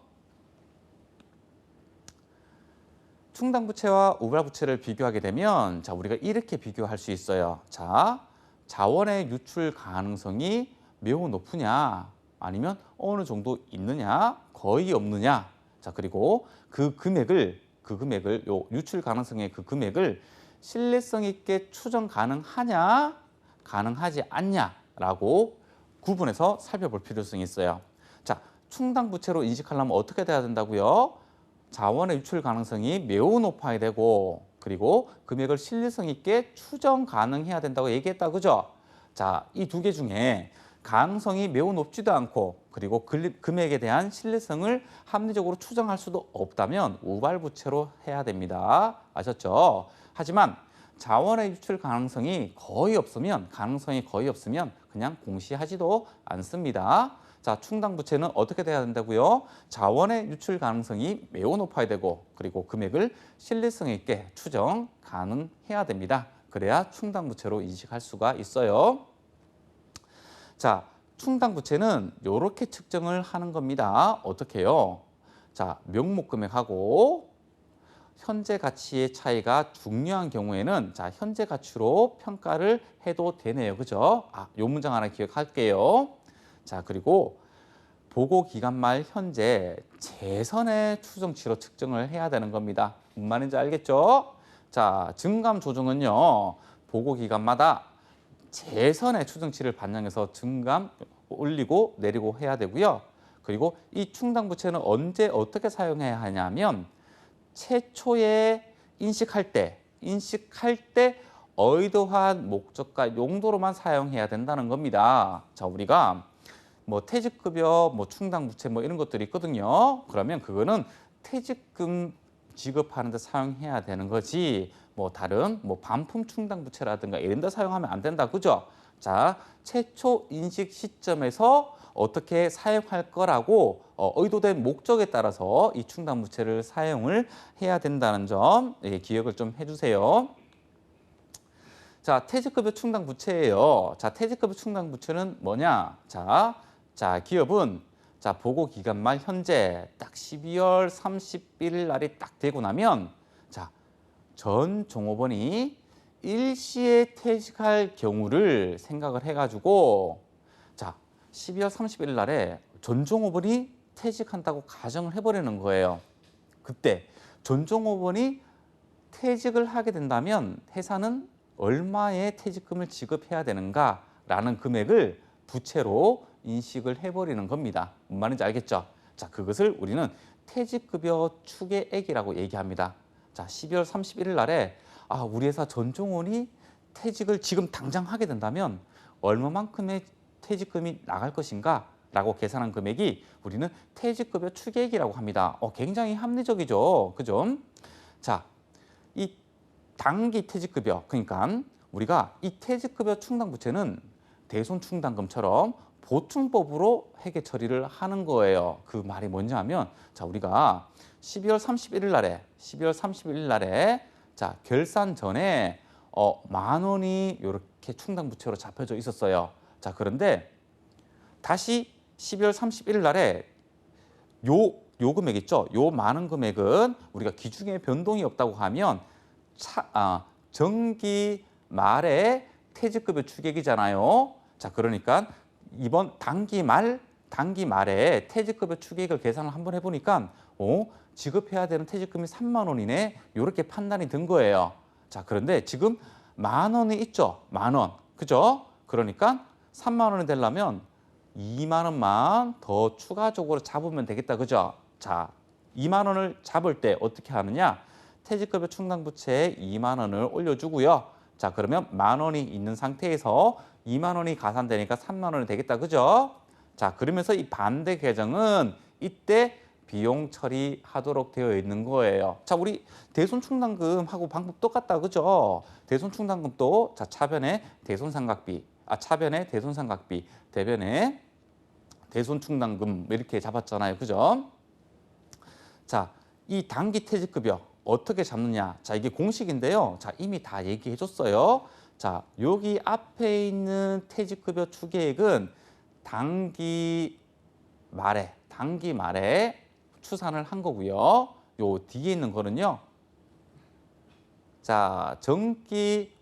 충당부채와 우발부채를 비교하게 되면 자, 우리가 이렇게 비교할 수 있어요. 자, 자원의 유출 가능성이 매우 높으냐 아니면 어느 정도 있느냐 거의 없느냐. 자, 그리고 그 금액을 요 유출 가능성의 그 금액을 신뢰성 있게 추정 가능하냐 가능하지 않냐라고 구분해서 살펴볼 필요성이 있어요. 자, 충당부채로 인식하려면 어떻게 돼야 된다고요? 자원의 유출 가능성이 매우 높아야 되고 그리고 금액을 신뢰성 있게 추정 가능해야 된다고 얘기했다. 그죠? 자, 이 두 개 중에 가능성이 매우 높지도 않고 그리고 금액에 대한 신뢰성을 합리적으로 추정할 수도 없다면 우발부채로 해야 됩니다. 아셨죠? 하지만 자원의 유출 가능성이 거의 없으면 그냥 공시하지도 않습니다. 자, 충당부채는 어떻게 돼야 된다고요? 자원의 유출 가능성이 매우 높아야 되고 그리고 금액을 신뢰성 있게 추정 가능해야 됩니다. 그래야 충당부채로 인식할 수가 있어요. 자, 충당부채는 이렇게 측정을 하는 겁니다. 어떻게 해요? 자, 명목금액하고 현재 가치의 차이가 중요한 경우에는 자, 현재 가치로 평가를 해도 되네요. 그죠? 아, 요 문장 하나 기억할게요. 자, 그리고 보고 기간 말 현재 재선의 추정치로 측정을 해야 되는 겁니다. 무슨 말인지 알겠죠? 자, 증감 조정은요. 보고 기간마다 재선의 추정치를 반영해서 증감 올리고 내리고 해야 되고요. 그리고 이 충당부채는 언제 어떻게 사용해야 하냐면 최초에 인식할 때 의도한 목적과 용도로만 사용해야 된다는 겁니다. 자, 우리가 뭐 퇴직급여, 뭐 충당부채 뭐 이런 것들이 있거든요. 그러면 그거는 퇴직금 지급하는 데 사용해야 되는 거지. 뭐 다른 뭐 반품 충당부채라든가 이런 데 사용하면 안 된다. 그죠? 자, 최초 인식 시점에서 어떻게 사용할 거라고 의도된 목적에 따라서 이 충당부채를 사용을 해야 된다는 점 기억을 좀 해주세요. 자, 퇴직급여 충당부채예요. 자, 퇴직급여 충당부채는 뭐냐? 자, 기업은 자, 보고 기간 말 현재 딱 12월 31일 날이 딱 되고 나면 자, 전 종업원이 일시에 퇴직할 경우를 생각을 해가지고 자, 12월 31일 날에 전 종업원이 퇴직한다고 가정을 해버리는 거예요. 그때 전 종업원이 퇴직을 하게 된다면 회사는 얼마의 퇴직금을 지급해야 되는가라는 금액을 부채로 인식을 해버리는 겁니다. 뭔 말인지 알겠죠? 자, 그것을 우리는 퇴직급여 추계액이라고 얘기합니다. 자, 12월 31일 날에 우리 회사 전 종원이 퇴직을 지금 당장 하게 된다면 얼마만큼의 퇴직금이 나갈 것인가? 라고 계산한 금액이 우리는 퇴직급여 추계액이라고 합니다. 굉장히 합리적이죠. 그죠? 자, 이 단기 퇴직급여, 그러니까 우리가 이 퇴직급여 충당부채는 대손충당금처럼 보충법으로 회계 처리를 하는 거예요. 그 말이 뭔지 하면 자, 우리가 12월 31일 날에 자, 결산 전에 10,000원이 이렇게 충당부채로 잡혀져 있었어요. 자, 그런데 다시 12월 31일 날에 요 금액 있죠? 요 많은 금액은 우리가 기준에 변동이 없다고 하면 정기 말에 퇴직급여 추계액이잖아요. 자, 그러니까 이번 단기 말에 퇴직급여 추계액을 계산을 한번 해보니까 지급해야 되는 퇴직금이 30,000원이네. 이렇게 판단이 든 거예요. 자, 그런데 지금 10,000원이 있죠? 10,000원. 그죠? 그러니까 30,000원이 되려면 20,000원만 더 추가적으로 잡으면 되겠다. 그죠? 자, 20,000원을 잡을 때 어떻게 하느냐? 퇴직급여 충당부채에 20,000원을 올려주고요. 자, 그러면 10,000원이 있는 상태에서 20,000원이 가산되니까 30,000원이 되겠다. 그죠? 자, 그러면서 이 반대 계정은 이때 비용 처리하도록 되어 있는 거예요. 자, 우리 대손충당금하고 방법 똑같다. 그죠? 대손충당금도 자, 차변에 대손상각비, 차변에 대손상각비, 대변에 대손충당금 이렇게 잡았잖아요. 그죠? 자, 이 단기 퇴직급여 어떻게 잡느냐? 자, 이게 공식인데요. 자, 이미 다 얘기해 줬어요. 자, 여기 앞에 있는 퇴직급여 추계액은 단기 말에 추산을 한 거고요. 요 뒤에 있는 거는요. 자, 정기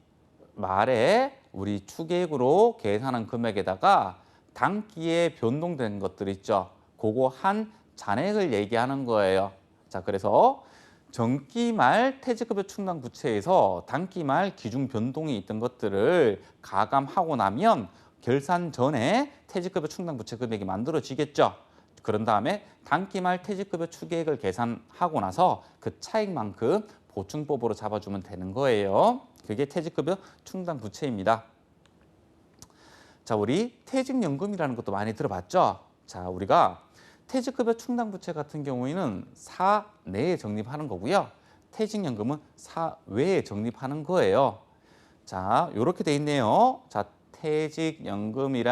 말에 우리 추계액으로 계산한 금액에다가 단기에 변동된 것들 있죠. 그거 한 잔액을 얘기하는 거예요. 자, 그래서 정기 말 퇴직급여 충당부채에서 단기 말 기준 변동이 있던 것들을 가감하고 나면 결산 전에 퇴직급여 충당부채 금액이 만들어지겠죠. 그런 다음에 단기 말 퇴직급여 추계액을 계산하고 나서 그 차익만큼 보충법으로 잡아주면 되는 거예요. 그게 퇴직급여 충당부채입니다. 자, 우리 퇴직연금이라는 것도 많이 들어봤죠? 자, 우리가 퇴직급여 충당부채 같은 경우에는 사내에 적립하는 거고요. 퇴직연금은 사외에 적립하는 거예요. 자, 이렇게 돼 있네요. 자, 퇴직연금이란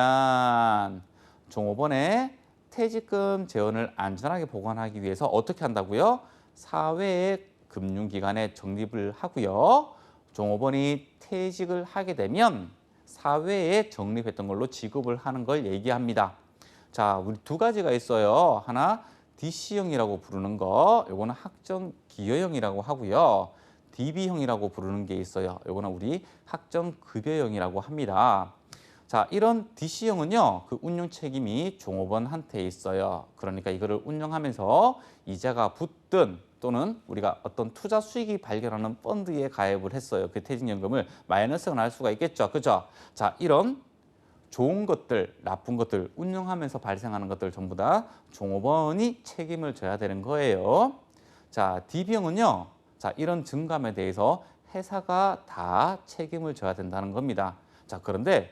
종업원의 퇴직금 재원을 안전하게 보관하기 위해서 어떻게 한다고요? 사회의 금융기관에 적립을 하고요. 종업원이 퇴직을 하게 되면 사회에 적립했던 걸로 지급을 하는 걸 얘기합니다. 자, 우리 두 가지가 있어요. 하나 DC형이라고 부르는 거, 요거는 학정기여형이라고 하고요. DB형이라고 부르는 게 있어요. 요거는 우리 학정급여형이라고 합니다. 자, 이런 DC형은요, 그 운용 책임이 종업원한테 있어요. 그러니까 이거를 운영하면서 이자가 붙든 또는 우리가 어떤 투자 수익이 발견하는 펀드에 가입을 했어요. 그 퇴직연금을 마이너스가 날 수가 있겠죠. 그죠? 자, 이런 좋은 것들, 나쁜 것들, 운영하면서 발생하는 것들 전부 다 종업원이 책임을 져야 되는 거예요. 자, DB형은요, 자, 이런 증감에 대해서 회사가 다 책임을 져야 된다는 겁니다. 자, 그런데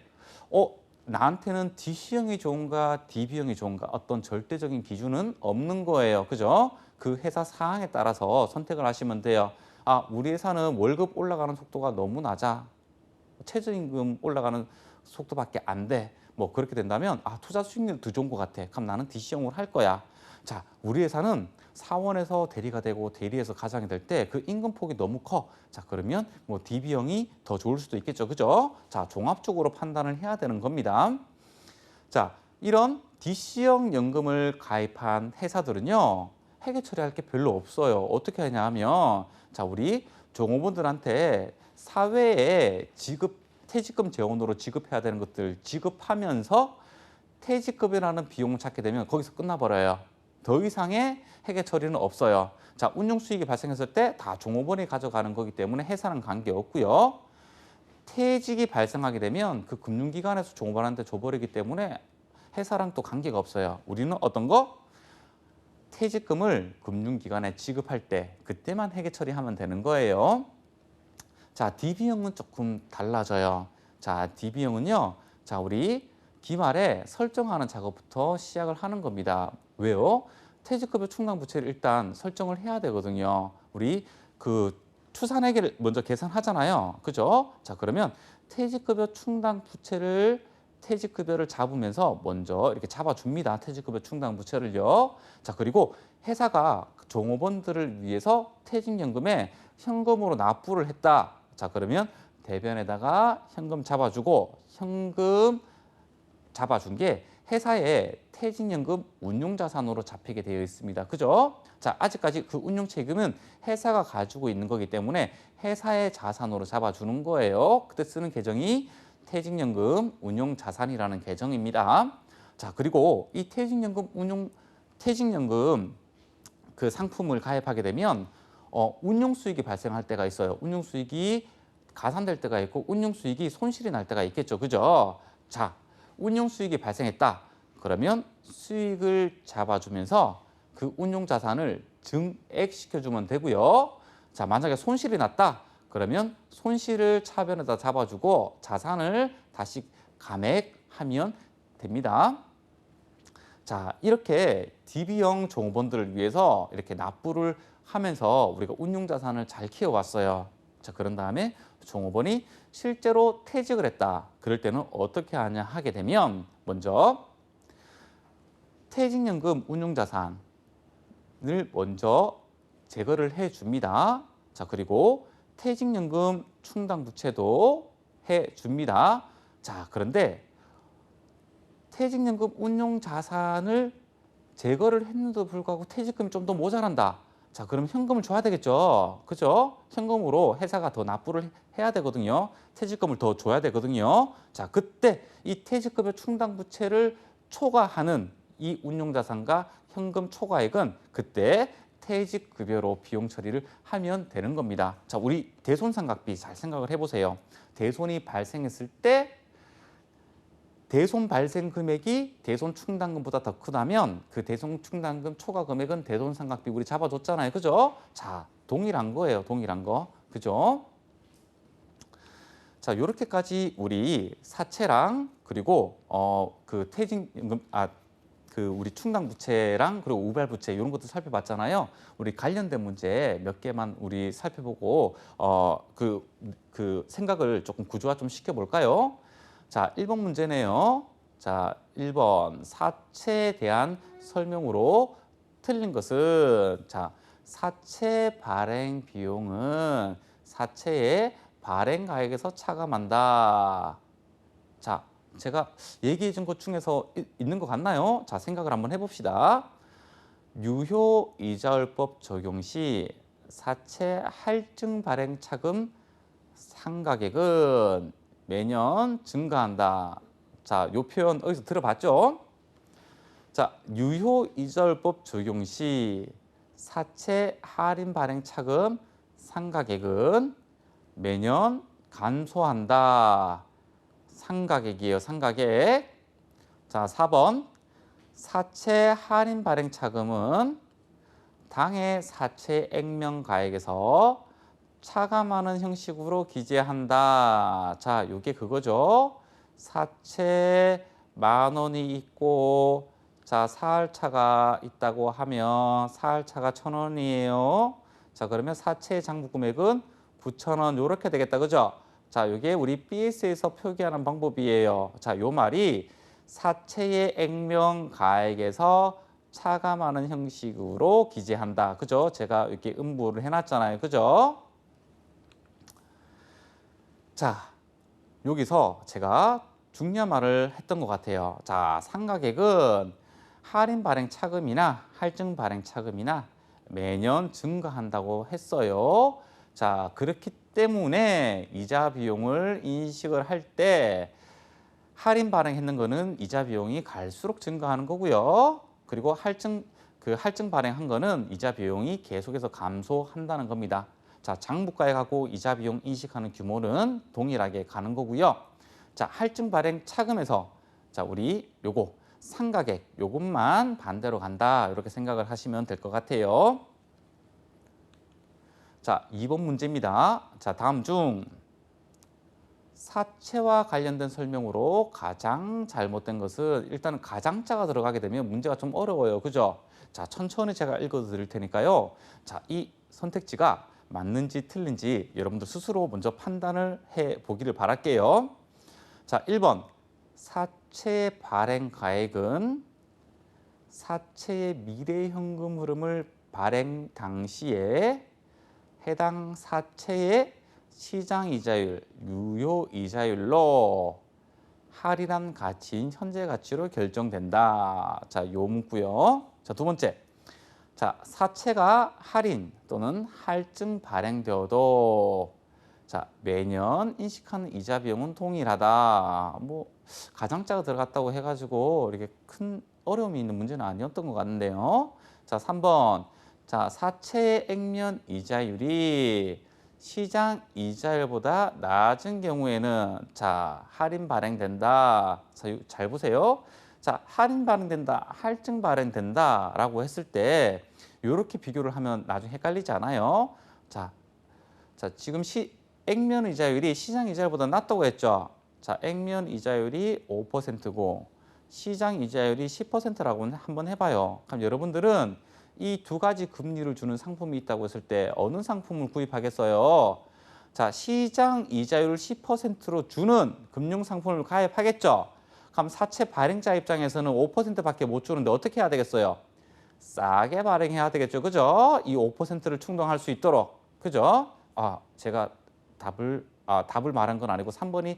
나한테는 DC형이 좋은가 DB형이 좋은가 어떤 절대적인 기준은 없는 거예요. 그죠? 그 회사 사항에 따라서 선택을 하시면 돼요. 아, 우리 회사는 월급 올라가는 속도가 너무 낮아. 최저임금 올라가는 속도밖에 안 돼. 뭐 그렇게 된다면 투자 수익률 더 좋은 것 같아. 그럼 나는 DC형으로 할 거야. 자, 우리 회사는 사원에서 대리가 되고 대리에서 가장이 될 때 그 임금폭이 너무 커. 자, 그러면 뭐 DB형이 더 좋을 수도 있겠죠. 그죠? 자, 종합적으로 판단을 해야 되는 겁니다. 자, 이런 DC형 연금을 가입한 회사들은요, 회계 처리할 게 별로 없어요. 어떻게 하냐 하면, 자, 우리 종업원들한테 사회에 퇴직금 재원으로 지급해야 되는 것들 지급하면서 퇴직급여라는 비용을 찾게 되면 거기서 끝나버려요. 더 이상의 회계 처리는 없어요. 자, 운용 수익이 발생했을 때 다 종업원이 가져가는 거기 때문에 회사랑 관계없고요. 퇴직이 발생하게 되면 그 금융기관에서 종업원한테 줘버리기 때문에 회사랑 또 관계가 없어요. 우리는 어떤 거? 퇴직금을 금융기관에 지급할 때 그때만 회계 처리하면 되는 거예요. 자, DB형은 조금 달라져요. 자, DB형은요. 자, 우리 기말에 설정하는 작업부터 시작을 하는 겁니다. 왜요? 퇴직급여 충당 부채를 일단 설정을 해야 되거든요. 우리 그 추산회계를 먼저 계산하잖아요. 그죠? 자, 그러면 퇴직급여 충당 부채를 퇴직급여를 잡으면서 먼저 이렇게 잡아줍니다. 퇴직급여 충당 부채를요. 자, 그리고 회사가 종업원들을 위해서 퇴직연금에 현금으로 납부를 했다. 자, 그러면 대변에다가 현금 잡아주고 현금 잡아준 게 회사의 퇴직연금 운용자산으로 잡히게 되어 있습니다. 그죠? 자, 아직까지 그 운용 책임은 회사가 가지고 있는 거기 때문에 회사의 자산으로 잡아주는 거예요. 그때 쓰는 계정이 퇴직연금 운용자산이라는 계정입니다. 자, 그리고 이 퇴직연금 그 상품을 가입하게 되면 운용 수익이 발생할 때가 있어요. 운용 수익이 가산될 때가 있고 운용 수익이 손실이 날 때가 있겠죠. 그죠? 자, 운용 수익이 발생했다. 그러면 수익을 잡아주면서 그 운용 자산을 증액시켜주면 되고요. 자, 만약에 손실이 났다. 그러면 손실을 차변에다 잡아주고 자산을 다시 감액하면 됩니다. 자, 이렇게 DB형 종업원들을 위해서 이렇게 납부를 하면서 우리가 운용자산을 잘 키워왔어요. 자, 그런 다음에 종업원이 실제로 퇴직을 했다. 그럴 때는 어떻게 하게 되면 먼저 퇴직연금 운용자산을 먼저 제거를 해줍니다. 자, 그리고 퇴직연금 충당부채도 해줍니다. 자, 그런데 퇴직연금 운용자산을 제거를 했는데도 불구하고 퇴직금이 좀 더 모자란다. 자, 그럼 현금을 줘야 되겠죠. 그죠? 현금으로 회사가 더 납부를 해야 되거든요. 퇴직금을 더 줘야 되거든요. 자, 그때 이 퇴직급여 충당부채를 초과하는 이 운용자산과 현금 초과액은 그때 퇴직급여로 비용 처리를 하면 되는 겁니다. 자, 우리 대손상각비 잘 생각을 해보세요. 대손이 발생했을 때 대손 발생 금액이 대손 충당금보다 더 크다면 그 대손 충당금 초과 금액은 대손상각비 우리 잡아줬잖아요. 그죠? 자, 동일한 거예요. 동일한 거. 그죠? 자, 이렇게까지 우리 사채랑 그리고 그 퇴직연금 그 우리 충당부채랑 그리고 우발부채 이런 것도 살펴봤잖아요. 우리 관련된 문제 몇 개만 우리 살펴보고 그 생각을 조금 구조화 좀 시켜볼까요? 자, 1번 문제네요. 자, 1번 사채에 대한 설명으로 틀린 것은 자, 사채 발행 비용은 사채의 발행 가액에서 차감한다. 자, 제가 얘기해 준 것 중에서 있는 것 같나요? 자, 생각을 한번 해봅시다. 유효이자율법 적용 시 사채 할증 발행 차금 상가액은 매년 증가한다. 자, 요 표현 어디서 들어봤죠? 자, 유효이절법 적용 시 사채 할인 발행 차금 상가액은 매년 감소한다. 상가액이에요, 상가액. 자, 4번. 사채 할인 발행 차금은 당해 사채 액면 가액에서 차감하는 형식으로 기재한다. 자, 요게 그거죠. 사채 10,000원이 있고, 자, 사할차가 있다고 하면 사할차가 1,000원이에요. 자, 그러면 사채 장부 금액은 9,000원 요렇게 되겠다. 그죠? 자, 요게 우리 BS에서 표기하는 방법이에요. 자, 요 말이 사채의 액면 가액에서 차감하는 형식으로 기재한다. 그죠? 제가 이렇게 음보를 해놨잖아요. 그죠? 자, 여기서 제가 중요한 말을 했던 것 같아요. 자, 상가액은 할인 발행 차금이나 할증 발행 차금이나 매년 증가한다고 했어요. 자, 그렇기 때문에 이자 비용을 인식을 할 때 할인 발행했는 거는 이자 비용이 갈수록 증가하는 거고요. 그리고 할증 발행한 거는 이자 비용이 계속해서 감소한다는 겁니다. 자, 장부가액하고 이자 비용 인식하는 규모는 동일하게 가는 거고요. 자, 할증 발행 차금에서 자, 우리 요거 상가액 요것만 반대로 간다. 이렇게 생각을 하시면 될 것 같아요. 자, 2번 문제입니다. 자, 다음 중 사채와 관련된 설명으로 가장 잘못된 것은 일단 가장자가 들어가게 되면 문제가 좀 어려워요. 그죠? 자, 천천히 제가 읽어 드릴 테니까요. 자, 이 선택지가 맞는지 틀린지 여러분들 스스로 먼저 판단을 해 보기를 바랄게요. 자, 1번. 사채 발행 가액은 사채의 미래 현금 흐름을 발행 당시에 해당 사채의 시장 이자율, 유효 이자율로 할인한 가치인 현재 가치로 결정된다. 자, 요 문구요. 자, 두 번째. 자, 사채가 할인 또는 할증 발행되어도 자, 매년 인식하는 이자 비용은 동일하다. 뭐 가장자가 들어갔다고 해가지고 이렇게 큰 어려움이 있는 문제는 아니었던 것 같은데요. 자, 3번. 자, 사채의 액면 이자율이 시장 이자율보다 낮은 경우에는 자, 할인 발행된다. 자, 잘 보세요. 자, 할인 발행된다, 할증 발행된다라고 했을 때 이렇게 비교를 하면 나중에 헷갈리지 않아요? 자, 지금 액면 이자율이 시장 이자율보다 낮다고 했죠. 자, 액면 이자율이 5%고 시장 이자율이 10%라고 한번 해봐요. 그럼 여러분들은 이 두 가지 금리를 주는 상품이 있다고 했을 때 어느 상품을 구입하겠어요? 자, 시장 이자율을 10%로 주는 금융 상품을 가입하겠죠. 그럼 사채 발행자 입장에서는 5%밖에 못 주는데 어떻게 해야 되겠어요? 싸게 발행해야 되겠죠. 그죠? 이 5%를 충당할 수 있도록. 그죠? 제가 답을 말한 건 아니고 3번이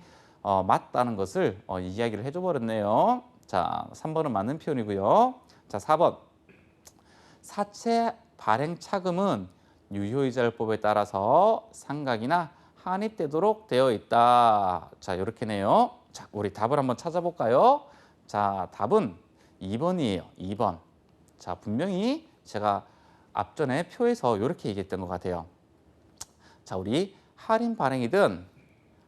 맞다는 것을 이야기를 해줘 버렸네요. 자, 3번은 맞는 표현이고요. 자, 4번. 사채 발행 차금은 유효이자율법에 따라서 상각이나 환입되도록 되어 있다. 자, 이렇게네요. 자, 우리 답을 한번 찾아볼까요? 자, 답은 2번이에요. 2번. 자, 분명히 제가 앞전에 표에서 이렇게 얘기했던 것 같아요. 자, 우리 할인 발행이든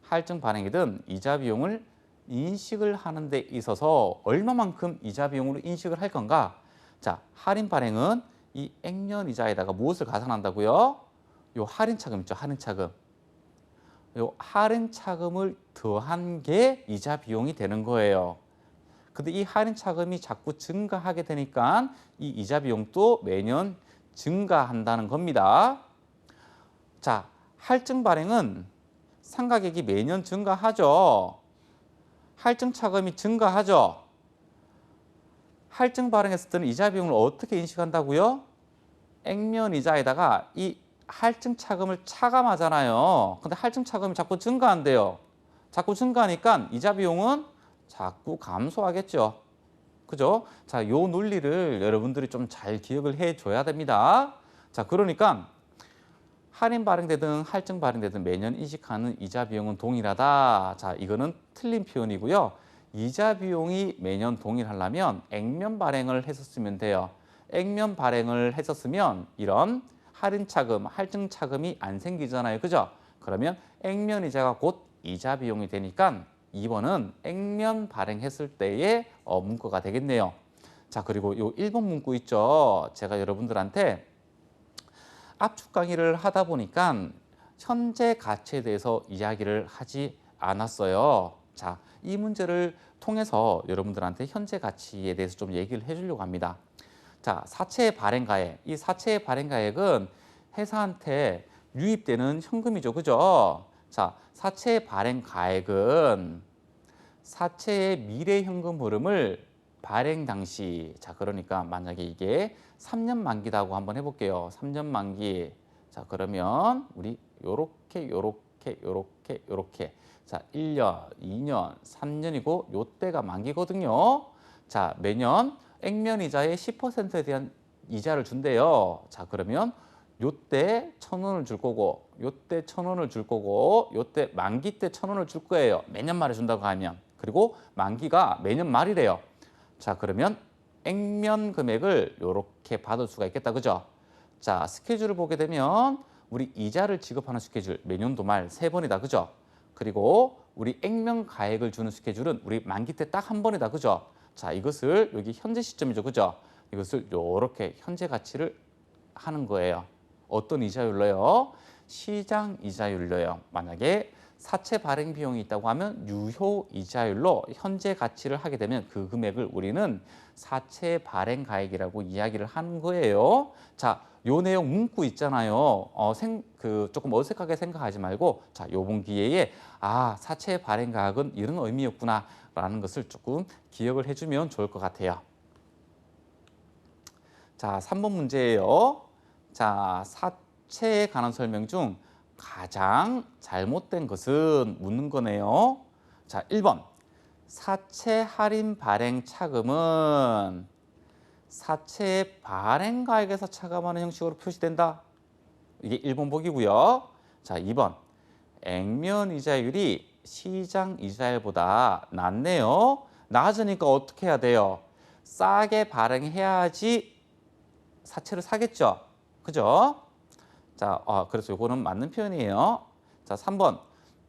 할증 발행이든 이자 비용을 인식을 하는 데 있어서 얼마만큼 이자 비용으로 인식을 할 건가? 자, 할인 발행은 이 액면 이자에다가 무엇을 가산한다고요? 요 할인 차금 있죠, 할인 차금. 요 할인 차금을 더한 게 이자 비용이 되는 거예요. 근데 이 할인 차금이 자꾸 증가하게 되니까 이 이자 비용도 매년 증가한다는 겁니다. 자, 할증 발행은 상가액이 매년 증가하죠. 할증 차금이 증가하죠. 할증 발행했을 때는 이자 비용을 어떻게 인식한다고요? 액면 이자에다가 이 할증 차금을 차감하잖아요. 근데 할증 차금이 자꾸 증가한대요. 자꾸 증가하니까 이자 비용은 자꾸 감소하겠죠. 그죠? 자, 요 논리를 여러분들이 좀 잘 기억을 해 줘야 됩니다. 자, 그러니까 할인 발행되든 할증 발행되든 매년 인식하는 이자 비용은 동일하다. 자, 이거는 틀린 표현이고요. 이자 비용이 매년 동일하려면 액면 발행을 했었으면 돼요. 액면 발행을 했었으면 이런 할인 차금, 할증 차금이 안 생기잖아요. 그죠? 그러면 액면 이자가 곧 이자 비용이 되니까 2번은 액면 발행했을 때의 문구가 되겠네요. 자, 그리고 요 1번 문구 있죠? 제가 여러분들한테 압축 강의를 하다 보니까 현재 가치에 대해서 이야기를 하지 않았어요. 자, 이 문제를 통해서 여러분들한테 현재 가치에 대해서 좀 얘기를 해주려고 합니다. 자, 사채 발행가액. 이 사채 발행가액은 회사한테 유입되는 현금이죠. 그죠? 자, 사채 발행가액은 사채의 미래 현금 흐름을 발행 당시, 자, 그러니까 만약에 이게 3년 만기라고 한번 해볼게요. 3년 만기. 자, 그러면 우리 요렇게. 자, 1년, 2년, 3년이고 요때가 만기거든요. 자, 매년 액면 이자의 10%에 대한 이자를 준대요. 자, 그러면 요때 1,000원을 줄 거고, 요때 1,000원을 줄 거고, 요때 만기 때 1,000원을 줄 거예요. 매년 말에 준다고 하면. 그리고 만기가 매년 말이래요. 자, 그러면 액면 금액을 요렇게 받을 수가 있겠다. 그죠? 자, 스케줄을 보게 되면 우리 이자를 지급하는 스케줄 매년도 말 3번이다. 그죠? 그리고 우리 액면 가액을 주는 스케줄은 우리 만기 때 딱 한 번이다. 그죠? 자, 이것을 여기 현재 시점이죠. 그죠? 이것을 요렇게 현재 가치를 하는 거예요. 어떤 이자율로요? 시장 이자율로요. 만약에 사채 발행 비용이 있다고 하면 유효 이자율로 현재 가치를 하게 되면 그 금액을 우리는 사채 발행 가액이라고 이야기를 하는 거예요. 자, 요 내용 문구 있잖아요. 조금 어색하게 생각하지 말고, 자, 요번 기회에 사채 발행 가액은 이런 의미였구나라는 것을 조금 기억을 해주면 좋을 것 같아요. 자, 3번 문제예요. 자, 사채에 관한 설명 중 가장 잘못된 것은 묻는 거네요. 자, 1번. 사채 할인 발행 차금은 사채의 발행가액에서 차감하는 형식으로 표시된다. 이게 1번 보기고요. 자, 2번. 액면 이자율이 시장 이자율보다 낮네요. 낮으니까 어떻게 해야 돼요? 싸게 발행해야지 사채를 사겠죠. 그죠? 자, 그래서 이거는 맞는 표현이에요. 자, 3번.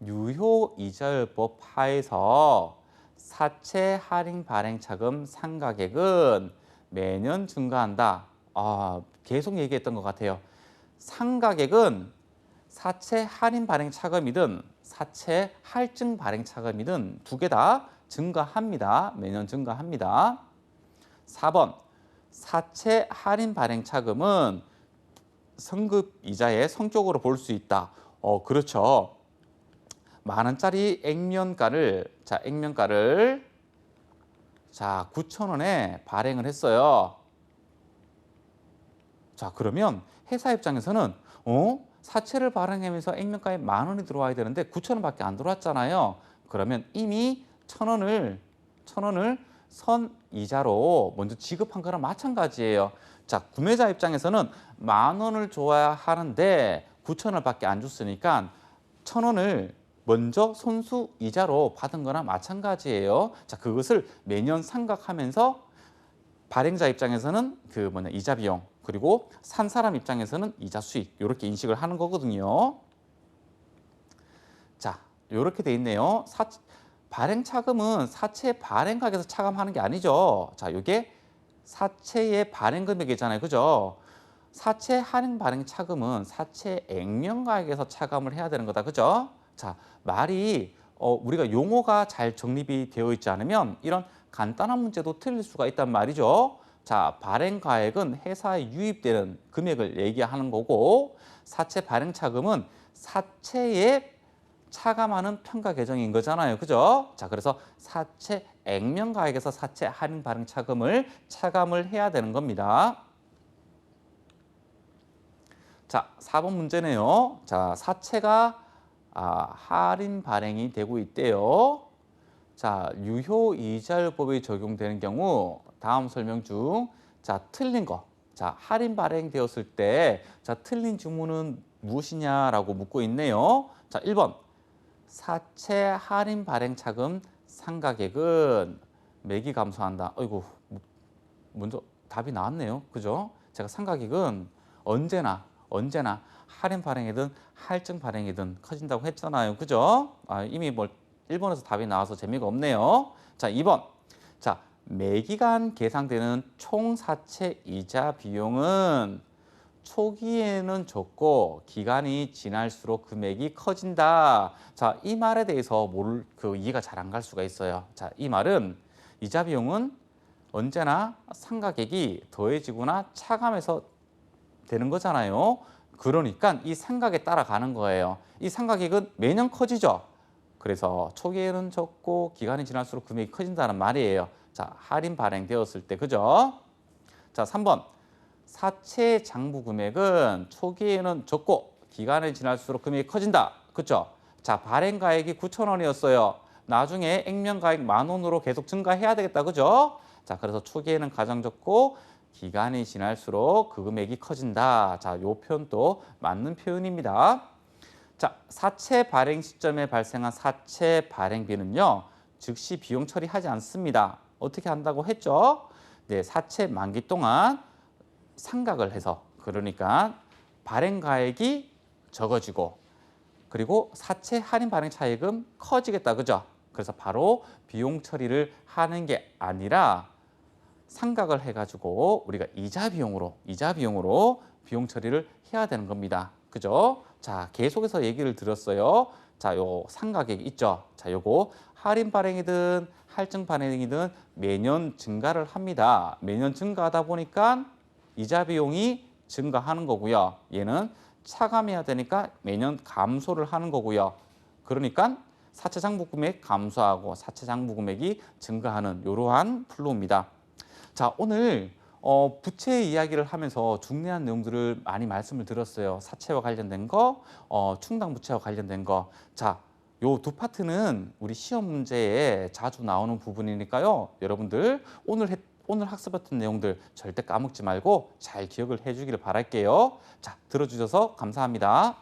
유효 이자율법 하에서 사채 할인 발행 차금 상가액은 매년 증가한다. 계속 얘기했던 것 같아요. 상가액은 사채 할인 발행 차금이든 사채 할증 발행 차금이든 두 개 다 증가합니다. 매년 증가합니다. 4번. 사채 할인 발행 차금은 성급 이자의 성격으로 볼 수 있다. 그렇죠. 만 원짜리 액면가를 9,000원에 발행을 했어요. 자, 그러면 회사 입장에서는 사채를 발행하면서 액면가에 10,000원이 들어와야 되는데 9,000원밖에 안 들어왔잖아요. 그러면 이미 1,000원을 선 이자로 먼저 지급한 거랑 마찬가지예요. 자, 구매자 입장에서는 10,000원을 줘야 하는데 9,000원밖에 안 줬으니까 1,000원을 먼저 손수 이자로 받은 거나 마찬가지예요. 자, 그것을 매년 상각하면서 발행자 입장에서는 이자 비용, 그리고 산 사람 입장에서는 이자 수익, 이렇게 인식을 하는 거거든요. 자, 이렇게 돼 있네요. 발행 차금은 사채 발행 가격에서 차감하는 게 아니죠. 자, 이게 사채의 발행 금액이잖아요. 그죠? 사채 할인 발행 차금은 사채 액면 가액에서 차감을 해야 되는 거다. 그죠? 자, 말이 우리가 용어가 잘 정립이 되어 있지 않으면 이런 간단한 문제도 틀릴 수가 있단 말이죠. 자, 발행 가액은 회사에 유입되는 금액을 얘기하는 거고, 사채 발행 차금은 사채에 차감하는 평가 계정인 거잖아요. 그죠? 자, 그래서 사채 액면 가액에서 사채 할인 발행 차금을 차감을 해야 되는 겁니다. 자, 4번 문제네요. 자, 사채가 할인 발행이 되고 있대요. 자, 유효 이자율법이 적용되는 경우 다음 설명 중 틀린 거. 자, 할인 발행되었을 때 틀린 주문은 무엇이냐라고 묻고 있네요. 자, 1번. 사채 할인 발행 차금 상가객은 매기 감소한다. 어이구, 먼저 답이 나왔네요. 그죠? 제가 상가객은 언제나 할인 발행이든 할증 발행이든 커진다고 했잖아요. 그죠? 이미 뭐 1번에서 답이 나와서 재미가 없네요. 자, 2번. 자, 매기간 계상되는 총 사채 이자 비용은 초기에는 적고 기간이 지날수록 금액이 커진다. 자, 이 말에 대해서 이해가 잘 안 갈 수가 있어요. 자, 이 말은 이자 비용은 언제나 상가객이 더해지거나 차감해서 되는 거잖아요. 그러니까 이 상가에 따라가는 거예요. 이 상가객은 매년 커지죠. 그래서 초기에는 적고 기간이 지날수록 금액이 커진다는 말이에요. 자, 할인 발행되었을 때, 그죠? 자, 3번. 사채 장부 금액은 초기에는 적고 기간이 지날수록 금액이 커진다. 그렇죠? 자, 발행가액이 9,000원이었어요. 나중에 액면가액 10,000원으로 계속 증가해야 되겠다. 그죠? 자, 그래서 초기에는 가장 적고 기간이 지날수록 그 금액이 커진다. 자, 요 표현도 맞는 표현입니다. 자, 사채 발행 시점에 발생한 사채 발행비는요, 즉시 비용 처리하지 않습니다. 어떻게 한다고 했죠? 네, 사채 만기 동안 상각을 해서, 그러니까 발행가액이 적어지고 그리고 사채 할인 발행 차익은 커지겠다. 그죠? 그래서 바로 비용 처리를 하는 게 아니라 상각을 해가지고 우리가 이자 비용으로 비용 처리를 해야 되는 겁니다. 그죠? 자, 계속해서 얘기를 드렸어요. 자, 요 상가액 있죠? 자, 요거 할인 발행이든 할증 발행이든 매년 증가를 합니다. 매년 증가하다 보니까 이자 비용이 증가하는 거고요. 얘는 차감해야 되니까 매년 감소를 하는 거고요. 그러니까 사채 장부 금액 감소하고 사채 장부 금액이 증가하는 이러한 플로우입니다. 자, 오늘 부채 이야기를 하면서 중요한 내용들을 많이 말씀을 드렸어요. 사채와 관련된 거, 충당 부채와 관련된 거. 자, 요 두 파트는 우리 시험 문제에 자주 나오는 부분이니까요. 여러분들 오늘 학습했던 내용들 절대 까먹지 말고 잘 기억을 해주기를 바랄게요. 자, 들어주셔서 감사합니다.